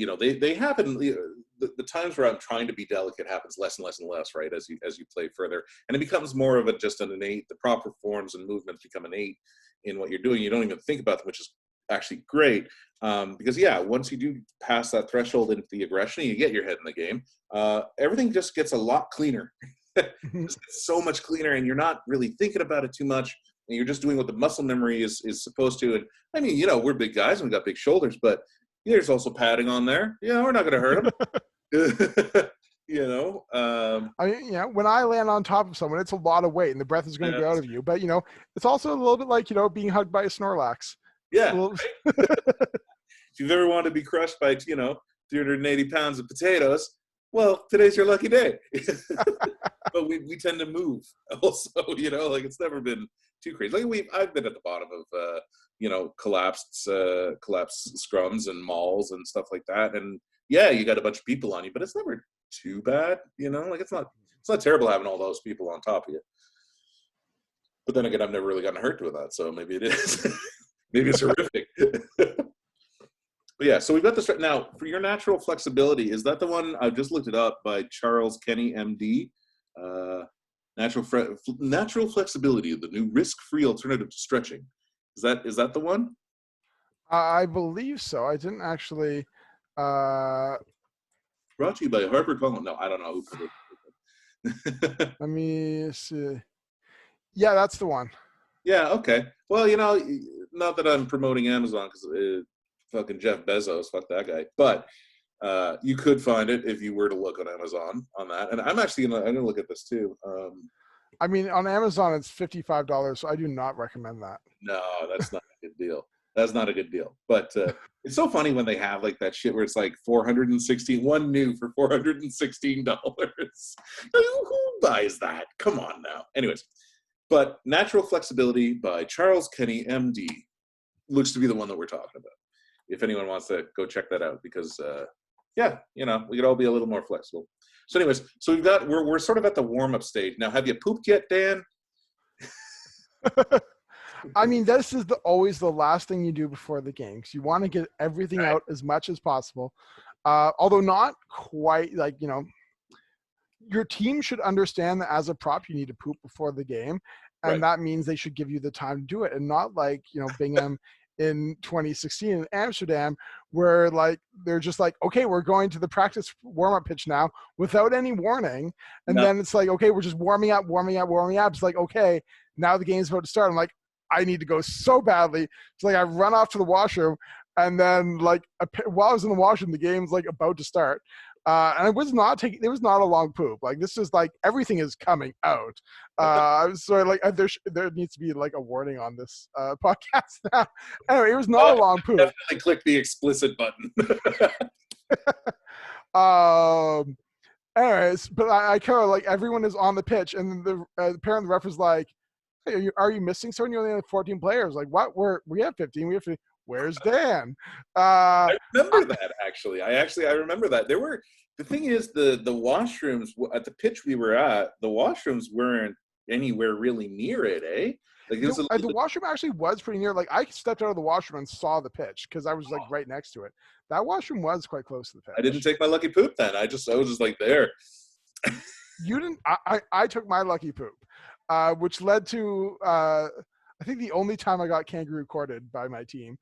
they happen. The times where I'm trying to be delicate happens less and less and less, right? As you play further, and it becomes more of just an innate. The proper forms and movements become innate in what you're doing. You don't even think about them, which is actually great. Because once you do pass that threshold into the aggression, you get your head in the game. Everything just gets a lot cleaner. It's so much cleaner, and you're not really thinking about it too much, and you're just doing what the muscle memory is supposed to. And I mean, we're big guys and we got big shoulders, but there's also padding on there. We're not going to hurt them. I mean, when I land on top of someone, it's a lot of weight, and the breath is going to go out of you. But it's also a little bit like being hugged by a Snorlax. Yeah. if you've ever wanted to be crushed by 380 pounds of potatoes, well, today's your lucky day. But we tend to move also, like it's never been too crazy. Like I've been at the bottom of collapsed scrums and malls and stuff like that, and yeah, you got a bunch of people on you, but it's never too bad, like it's not terrible having all those people on top of you. But then again, I've never really gotten hurt with that, so maybe it is. Maybe it's horrific. But yeah, so we've got this now. For your natural flexibility, is that the one? I've just looked it up by Charles Kenny, MD. Natural flexibility, the new risk-free alternative to stretching. Is that the one? I believe so. I didn't actually. Brought to you by HarperCollins. No, I don't know who put it. Let me see. Yeah, that's the one. Yeah. Okay. Well, not that I'm promoting Amazon because fucking Jeff Bezos, fuck that guy. But you could find it if you were to look on Amazon on that. And I'm gonna look at this too. I mean, on Amazon it's $55, so I do not recommend that. No, that's not a good deal. That's not a good deal. But it's so funny when they have like that shit where it's like $416 new for $416. Who buys that? Come on now. Anyways, but Natural Flexibility by Charles Kenny, MD, looks to be the one that we're talking about. If anyone wants to go check that out, because we could all be a little more flexible. So anyways, so we're sort of at the warm-up stage. Now, have you pooped yet, Dan? I mean, this is always the last thing you do before the game, because you want to get everything out as much as possible. Although not quite like, your team should understand that as a prop, you need to poop before the game. And that means they should give you the time to do it, and not like, Bingham in 2016 in Amsterdam, where like they're just like, okay, we're going to the practice warm-up pitch now without any warning, and then it's like, okay, we're just warming up. It's like, okay, now the game's about to start. I'm like, I need to go so badly. It's like I run off to the washroom, and then like while I was in the washroom, the game's like about to start. And it was not a long poop. Like, this is like everything is coming out. So like there needs to be like a warning on this podcast now. Anyway, it was not a long poop. Definitely click the explicit button. Anyways, but I kind of like everyone is on the pitch, and apparently the ref is like, "Hey, are you missing someone? You only have 14 players." Like, what? We have 15. We have 15. Where's Dan? I remember that actually. I remember that. The thing is, the washrooms at the pitch we were at, the washrooms weren't anywhere really near it, eh? Like the washroom actually was pretty near. Like, I stepped out of the washroom and saw the pitch because I was like right next to it. That washroom was quite close to the pitch. I didn't take my lucky poop then. I was just like there. You didn't. I took my lucky poop, which led to I think the only time I got kangaroo courted by my team,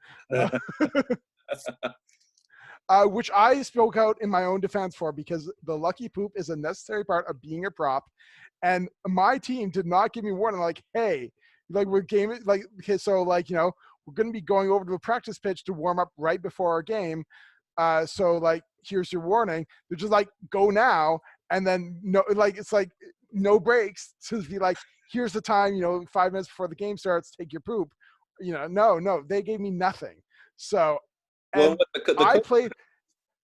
which I spoke out in my own defense for, because the lucky poop is a necessary part of being a prop, and my team did not give me warning. Like, hey, like we're gaming, like, okay, so like, we're going to be going over to a practice pitch to warm up right before our game. So like, here's your warning. They're just like, go now. And then no, like, it's like no breaks to be like, here's the time, 5 minutes before the game starts, take your poop. No, they gave me nothing. So, and I played,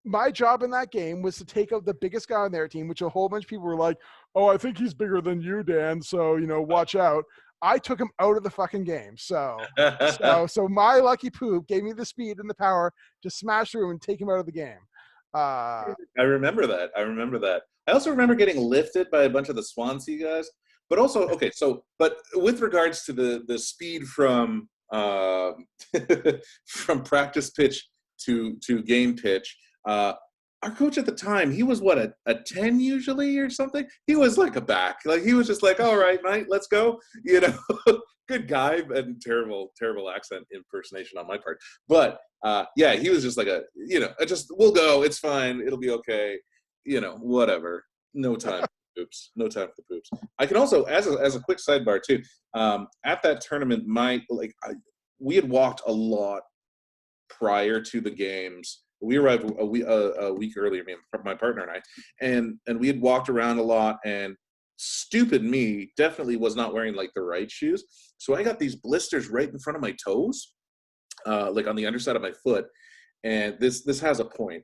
my job in that game was to take out the biggest guy on their team, which a whole bunch of people were like, oh, I think he's bigger than you, Dan. So, watch out. I took him out of the fucking game. So my lucky poop gave me the speed and the power to smash through and take him out of the game. I remember that. I also remember getting lifted by a bunch of the Swansea guys. But also, okay, but with regards to the speed from from practice pitch to game pitch, our coach at the time, he was what, a 10 usually or something? He was like a back. Like, he was just like, all right, mate, let's go. Good guy, and terrible accent impersonation on my part. But yeah, he was just like we'll go, it's fine, it'll be okay, whatever. No time. Oops, no time for the poops. I can also, as a quick sidebar too, at that tournament, we had walked a lot prior to the games. We arrived a week earlier, my partner and I, and we had walked around a lot, and stupid me definitely was not wearing like the right shoes. So I got these blisters right in front of my toes, like on the underside of my foot. and this has a point.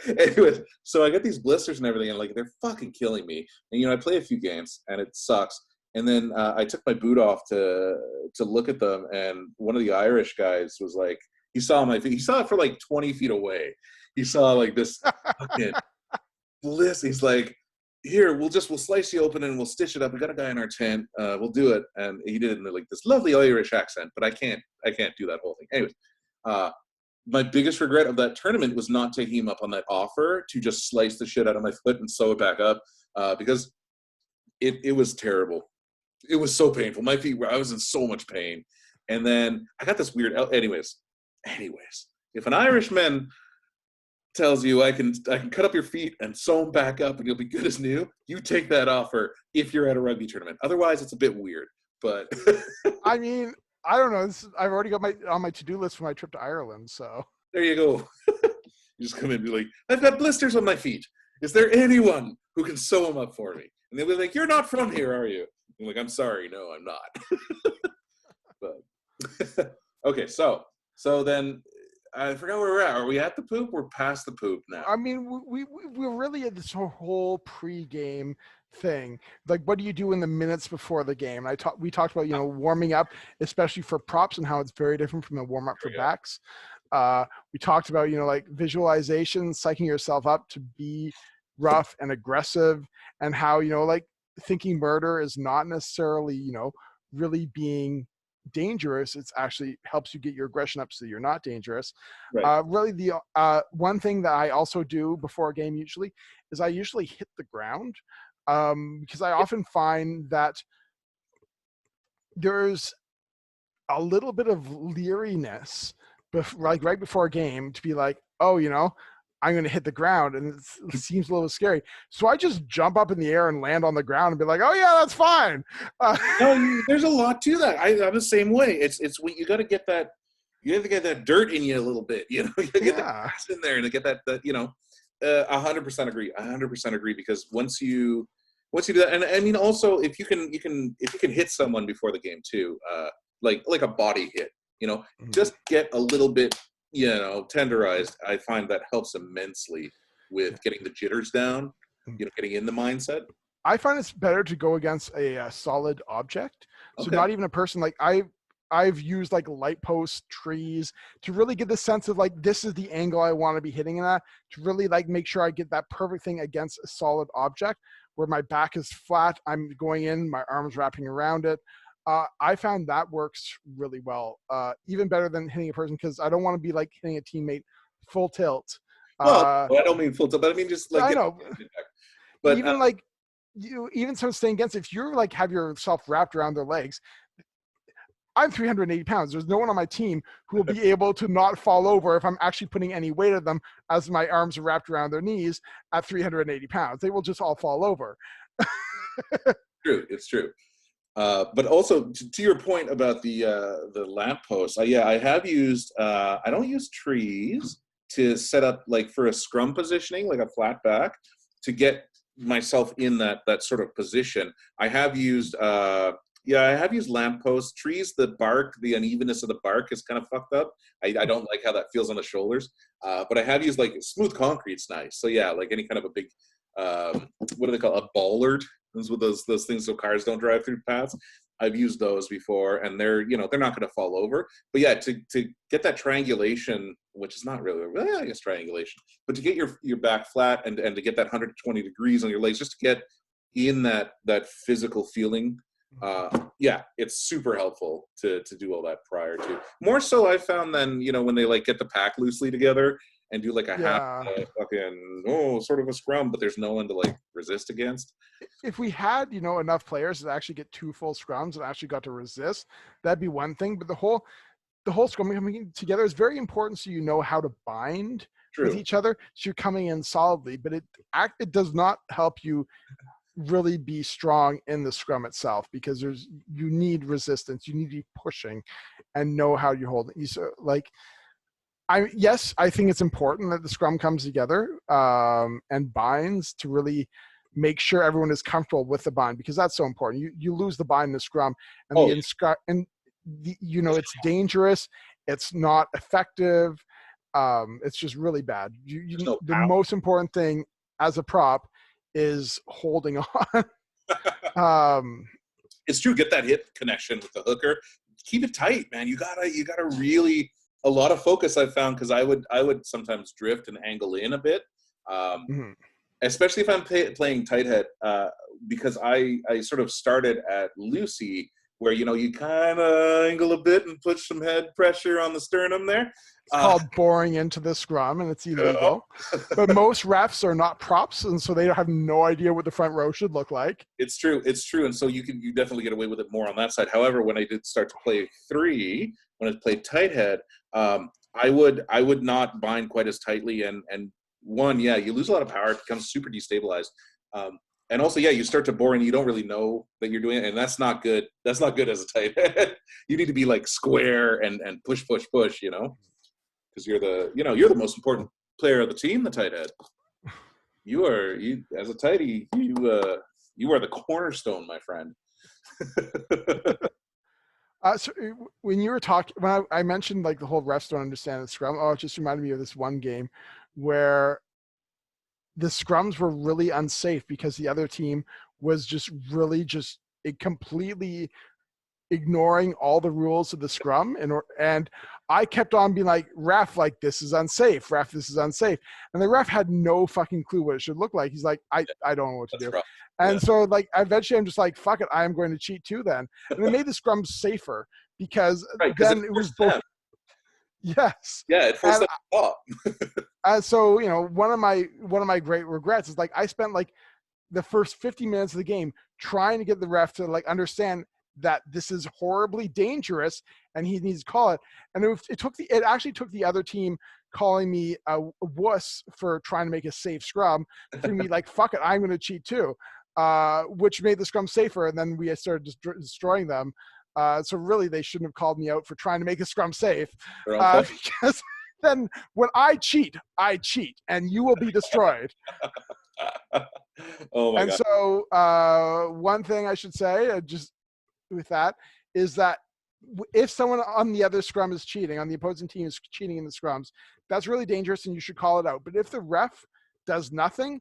Anyways, so I get these blisters and everything, and like they're fucking killing me. And I play a few games, and it sucks. And then I took my boot off to look at them, and one of the Irish guys was like, he saw my feet. He saw it for like 20 feet away. He saw like this fucking bliss. He's like, here, we'll slice you open and we'll stitch it up. We got a guy in our tent. We'll do it. And he did it in like this lovely Irish accent, but I can't do that whole thing. Anyways, my biggest regret of that tournament was not taking him up on that offer to just slice the shit out of my foot and sew it back up, because it was terrible. It was so painful. My feet I was in so much pain. And then I got this weird, anyways, if an Irishman tells you I can cut up your feet and sew them back up and you'll be good as new, you take that offer if you're at a rugby tournament. Otherwise, it's a bit weird. But I mean, I don't know. I've already got on my to-do list for my trip to Ireland. So there you go. You just come in and be like, I've got blisters on my feet. Is there anyone who can sew them up for me? And they'll be like, you're not from here, are you? I'm like, I'm sorry, no, I'm not. But okay, so then I forgot where we're at. Are we at the poop? We're past the poop now. I mean, we're really at this whole pre-game thing. Like, what do you do in the minutes before the game? We talked about warming up, especially for props, and how it's very different from the warm up for backs. We talked about like visualization, psyching yourself up to be rough and aggressive, and how like thinking murder is not necessarily really being dangerous. It's actually helps you get your aggression up so you're not dangerous. Right. Really, the one thing that I also do before a game usually is I usually hit the ground, because I often find that there's a little bit of leeriness like right before a game to be like, oh, I'm going to hit the ground, and it seems a little scary. So I just jump up in the air and land on the ground and be like, oh yeah, that's fine. No, there's a lot to that. I'm the same way. It's you got to get that. You have to get that dirt in you a little bit. You got to get that gas in there and to get that. 100% agree. 100% agree, because once you do that, and I mean also if you can hit someone before the game too, like a body hit. Just get a little bit. Tenderized, I find that helps immensely with getting the jitters down, getting in the mindset. I find it's better to go against a solid object. So not even a person. Like I've used like light posts, trees, to really get the sense of like, this is the angle I want to be hitting at, to really like make sure I get that perfect thing against a solid object where my back is flat. I'm going in, my arms wrapping around it. I found that works really well, even better than hitting a person, because I don't want to be like hitting a teammate full tilt. I don't mean full tilt, but I mean just like I know. But even like even some staying against, if you're like have yourself wrapped around their legs, I'm 380 pounds. There's no one on my team who will be able to not fall over if I'm actually putting any weight on them as my arms are wrapped around their knees at 380 pounds. They will just all fall over. True, it's true. But also to your point about the lampposts, I have used. I don't use trees to set up like for a scrum positioning, like a flat back, to get myself in that sort of position. I have used. I have used lampposts. Trees, the bark, the unevenness of the bark is kind of fucked up. I don't like how that feels on the shoulders. But I have used like smooth concrete's nice. So yeah, like any kind of a big. What do they call a bollard? Those things so cars don't drive through paths. I've used those before, and they're not going to fall over. But yeah, to get that triangulation, which is not really, I guess triangulation, but to get your back flat and to get that 120 degrees on your legs, just to get in that physical feeling. It's super helpful to do all that prior to. More so, I found than when they like get the pack loosely together and do like a half sort of a scrum, but there's no one to like resist against. If we had enough players that actually get 2 full scrums and actually got to resist, that'd be one thing. But the whole scrum coming together is very important, so you know how to bind with each other, so you're coming in solidly. But it does not help you really be strong in the scrum itself, because you need resistance, you need to be pushing and know how you hold it. So like I think it's important that the scrum comes together and binds to really make sure everyone is comfortable with the bind, because that's so important. You lose the bind in the scrum, and it's dangerous. It's not effective. It's just really bad. There's no The power. most important thing as a prop is holding on. um, It's true. Get that hip connection with the hooker. Keep it tight, man. You gotta really a lot of focus I've found because I would sometimes drift and angle in a bit, mhm. especially if I'm playing tight head, because I sort of started at Lucy where you kind of angle a bit and put some head pressure on the sternum there. It's called boring into the scrum, and it's illegal. But most refs are not props, and so they have no idea what the front row should look like. It's true, and so you definitely get away with it more on that side. However, when I did start to play when I played tight head, I would not bind quite as tightly, and one, yeah, you lose a lot of power. It becomes super destabilized. And also, yeah, you start to bore and you don't really know that you're doing it, and that's not good. That's not good as a tight head. You need to be like square and push, because you're the most important player of the team, the tight head. You as a tighty, you are the cornerstone, my friend. So when you were talking, when I mentioned like the whole refs don't understand the scrum, it just reminded me of this one game where the scrums were really unsafe because the other team was just really just completely ignoring all the rules of the scrum, and I kept on being like, ref, like, this is unsafe, ref, this is unsafe, and the ref had no fucking clue what it should look like. He's like, I don't know what to do. Rough. And Yeah. so like eventually I'm just like, fuck it, I am going to cheat too then. And it made the scrums safer because Right, then it was both. Yes. Yeah, it forced them to stop. So one of my great regrets is like I spent like the first 50 minutes of the game trying to get the ref to like understand that this is horribly dangerous and he needs to call it. And it actually took the other team calling me a wuss for trying to make a safe scrum for me like, fuck it, I'm going to cheat too, which made the scrum safer. And then we started destroying them. So really they shouldn't have called me out for trying to make a scrum safe, because then when I cheat and you will be destroyed. Oh my God. So one thing I should say, just with that, is that if someone on the other scrum is cheating, on the opposing team is cheating in the scrums, that's really dangerous and you should call it out. But if the ref does nothing,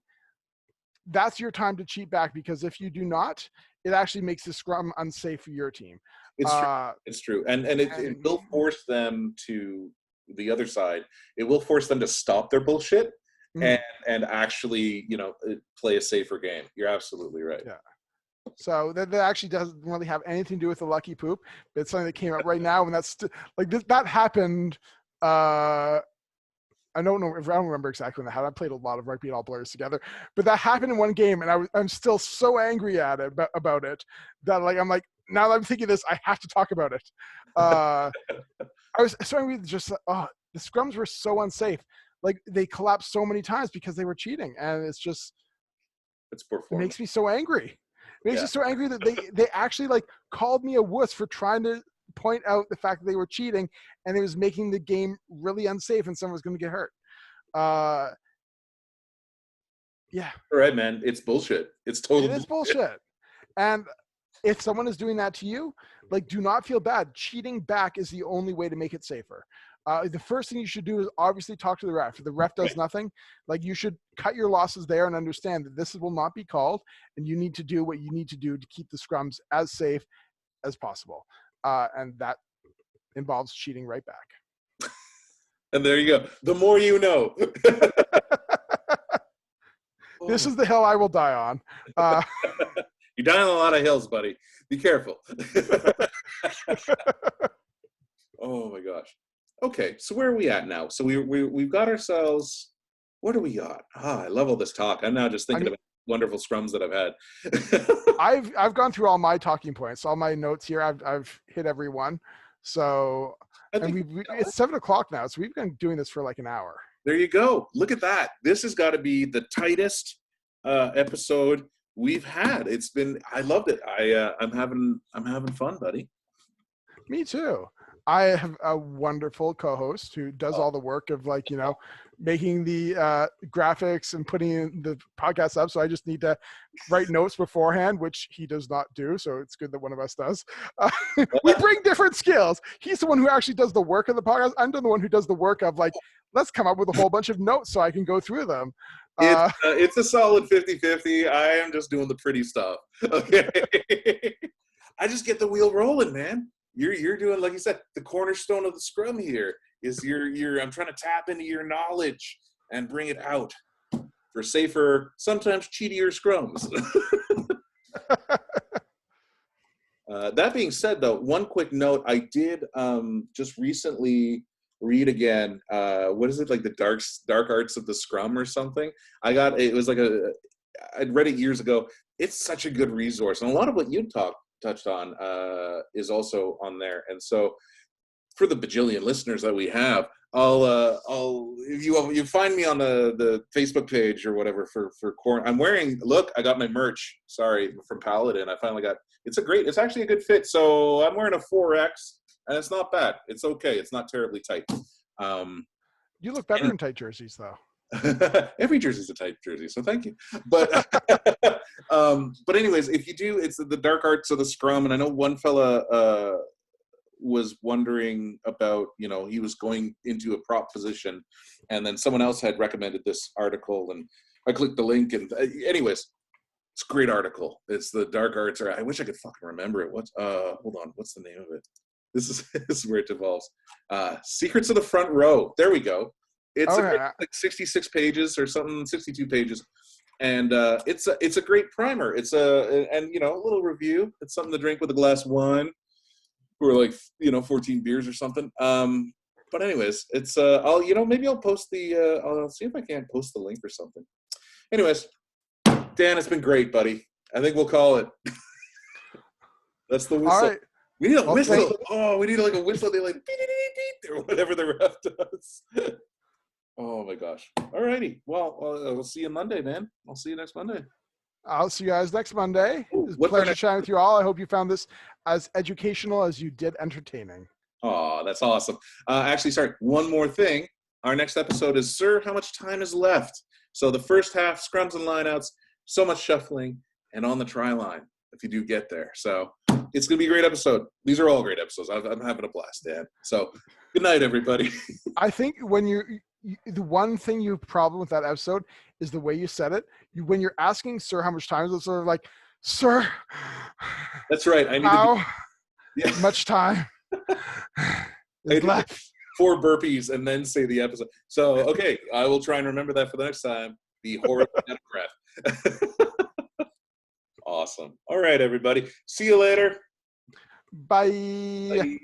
that's your time to cheat back, because if you do not, it actually makes the scrum unsafe for your team. It's true. And it will force them to the other side. It will force them to stop their bullshit and actually, play a safer game. You're absolutely right. Yeah. So that actually doesn't really have anything to do with the lucky poop. But it's something that came up right now, and that's like that happened. I don't remember exactly when that happened. I played a lot of rugby and all blurs together, but that happened in one game, and I'm still so angry at it about it that like I'm like, now that I'm thinking this, I have to talk about it. I was so angry. Just the scrums were so unsafe. Like they collapsed so many times because they were cheating, and it's it makes me so angry. It makes me so angry that they actually like called me a wuss for trying to point out the fact that they were cheating, and it was making the game really unsafe and someone was going to get hurt. Yeah. All right, man. It's bullshit. It's totally bullshit. And if someone is doing that to you, like, do not feel bad. Cheating back is the only way to make it safer. The first thing you should do is obviously talk to the ref. If the ref does nothing, like, you should cut your losses there and understand that this will not be called, and you need to do what you need to do to keep the scrums as safe as possible. And that involves cheating right back. And there you go. The more you know. This is the hill I will die on. You're dying on a lot of hills, buddy. Be careful. Oh my gosh. Okay, so where are we at now? So we've got ourselves. What do we got? I love all this talk. I'm now just thinking about wonderful scrums that I've had. I've gone through all my talking points, all my notes here. I've hit every one. So it's 7:00 now, so we've been doing this for like an hour. There you go. Look at that. This has got to be the tightest episode we've had. It's been. I loved it. I'm having fun, buddy. Me too. I have a wonderful co-host who does all the work of making the graphics and putting the podcast up. So I just need to write notes beforehand, which he does not do. So it's good that one of us does. We bring different skills. He's the one who actually does the work of the podcast. I'm the one who does the work of let's come up with a whole bunch of notes so I can go through them. It's a solid 50-50. I am just doing the pretty stuff. Okay. I just get the wheel rolling, man. You're doing, like you said, the cornerstone of the scrum here is I'm trying to tap into your knowledge and bring it out for safer, sometimes cheatier scrums. That being said, though, one quick note: I did just recently read again. What is it, like the dark arts of the scrum or something? It was like I'd read it years ago. It's such a good resource, and a lot of what you touched on is also on there. And so, for the bajillion listeners that we have, I'll if you find me on the Facebook page or whatever for I'm wearing. Look, I got my merch. Sorry, from Paladin. I finally got. It's actually a good fit. So I'm wearing a 4X, and it's not bad. It's okay. It's not terribly tight. You look better in tight jerseys, though. Every jersey's a tight jersey, so thank you. But but anyways, if you do, it's the dark arts of the scrum, and I know one fella was wondering about, he was going into a prop position, and then someone else had recommended this article, and I clicked the link, and anyways, it's a great article. It's the dark arts, or I wish I could fucking remember it. Hold on, what's the name of it? This is where it evolves. Secrets of the Front Row. There we go. It's like 66 pages or something, 62 pages. And it's a great primer. It's a little review. It's something to drink with a glass of wine, or like 14 beers or something. But anyways, it's maybe I'll post I'll see if I can't post the link or something. Anyways, Dan, it's been great, buddy. I think we'll call it. That's the whistle. All right. We need a whistle. Oh, we need like a whistle. They like beep, or whatever the ref does. Oh my gosh. All righty. Well, we'll see you Monday, man. I'll see you next Monday. I'll see you guys next Monday. It's a pleasure chatting with you all. I hope you found this as educational as you did entertaining. Oh, that's awesome. Actually, sorry, one more thing. Our next episode is, Sir, how much time is left? So the first half, scrums and lineouts, so much shuffling, and on the try line, if you do get there. So it's going to be a great episode. These are all great episodes. I'm having a blast, Dan. So good night, everybody. I think when the one thing you problem with that episode is the way you said it. When you're asking Sir how much time is, it's sort of like, Sir. That's right. I need much time is left. 4 burpees and then say the episode. So, okay, I will try and remember that for the next time. Be horribly out of breath. Awesome. All right, everybody. See you later. Bye. Bye.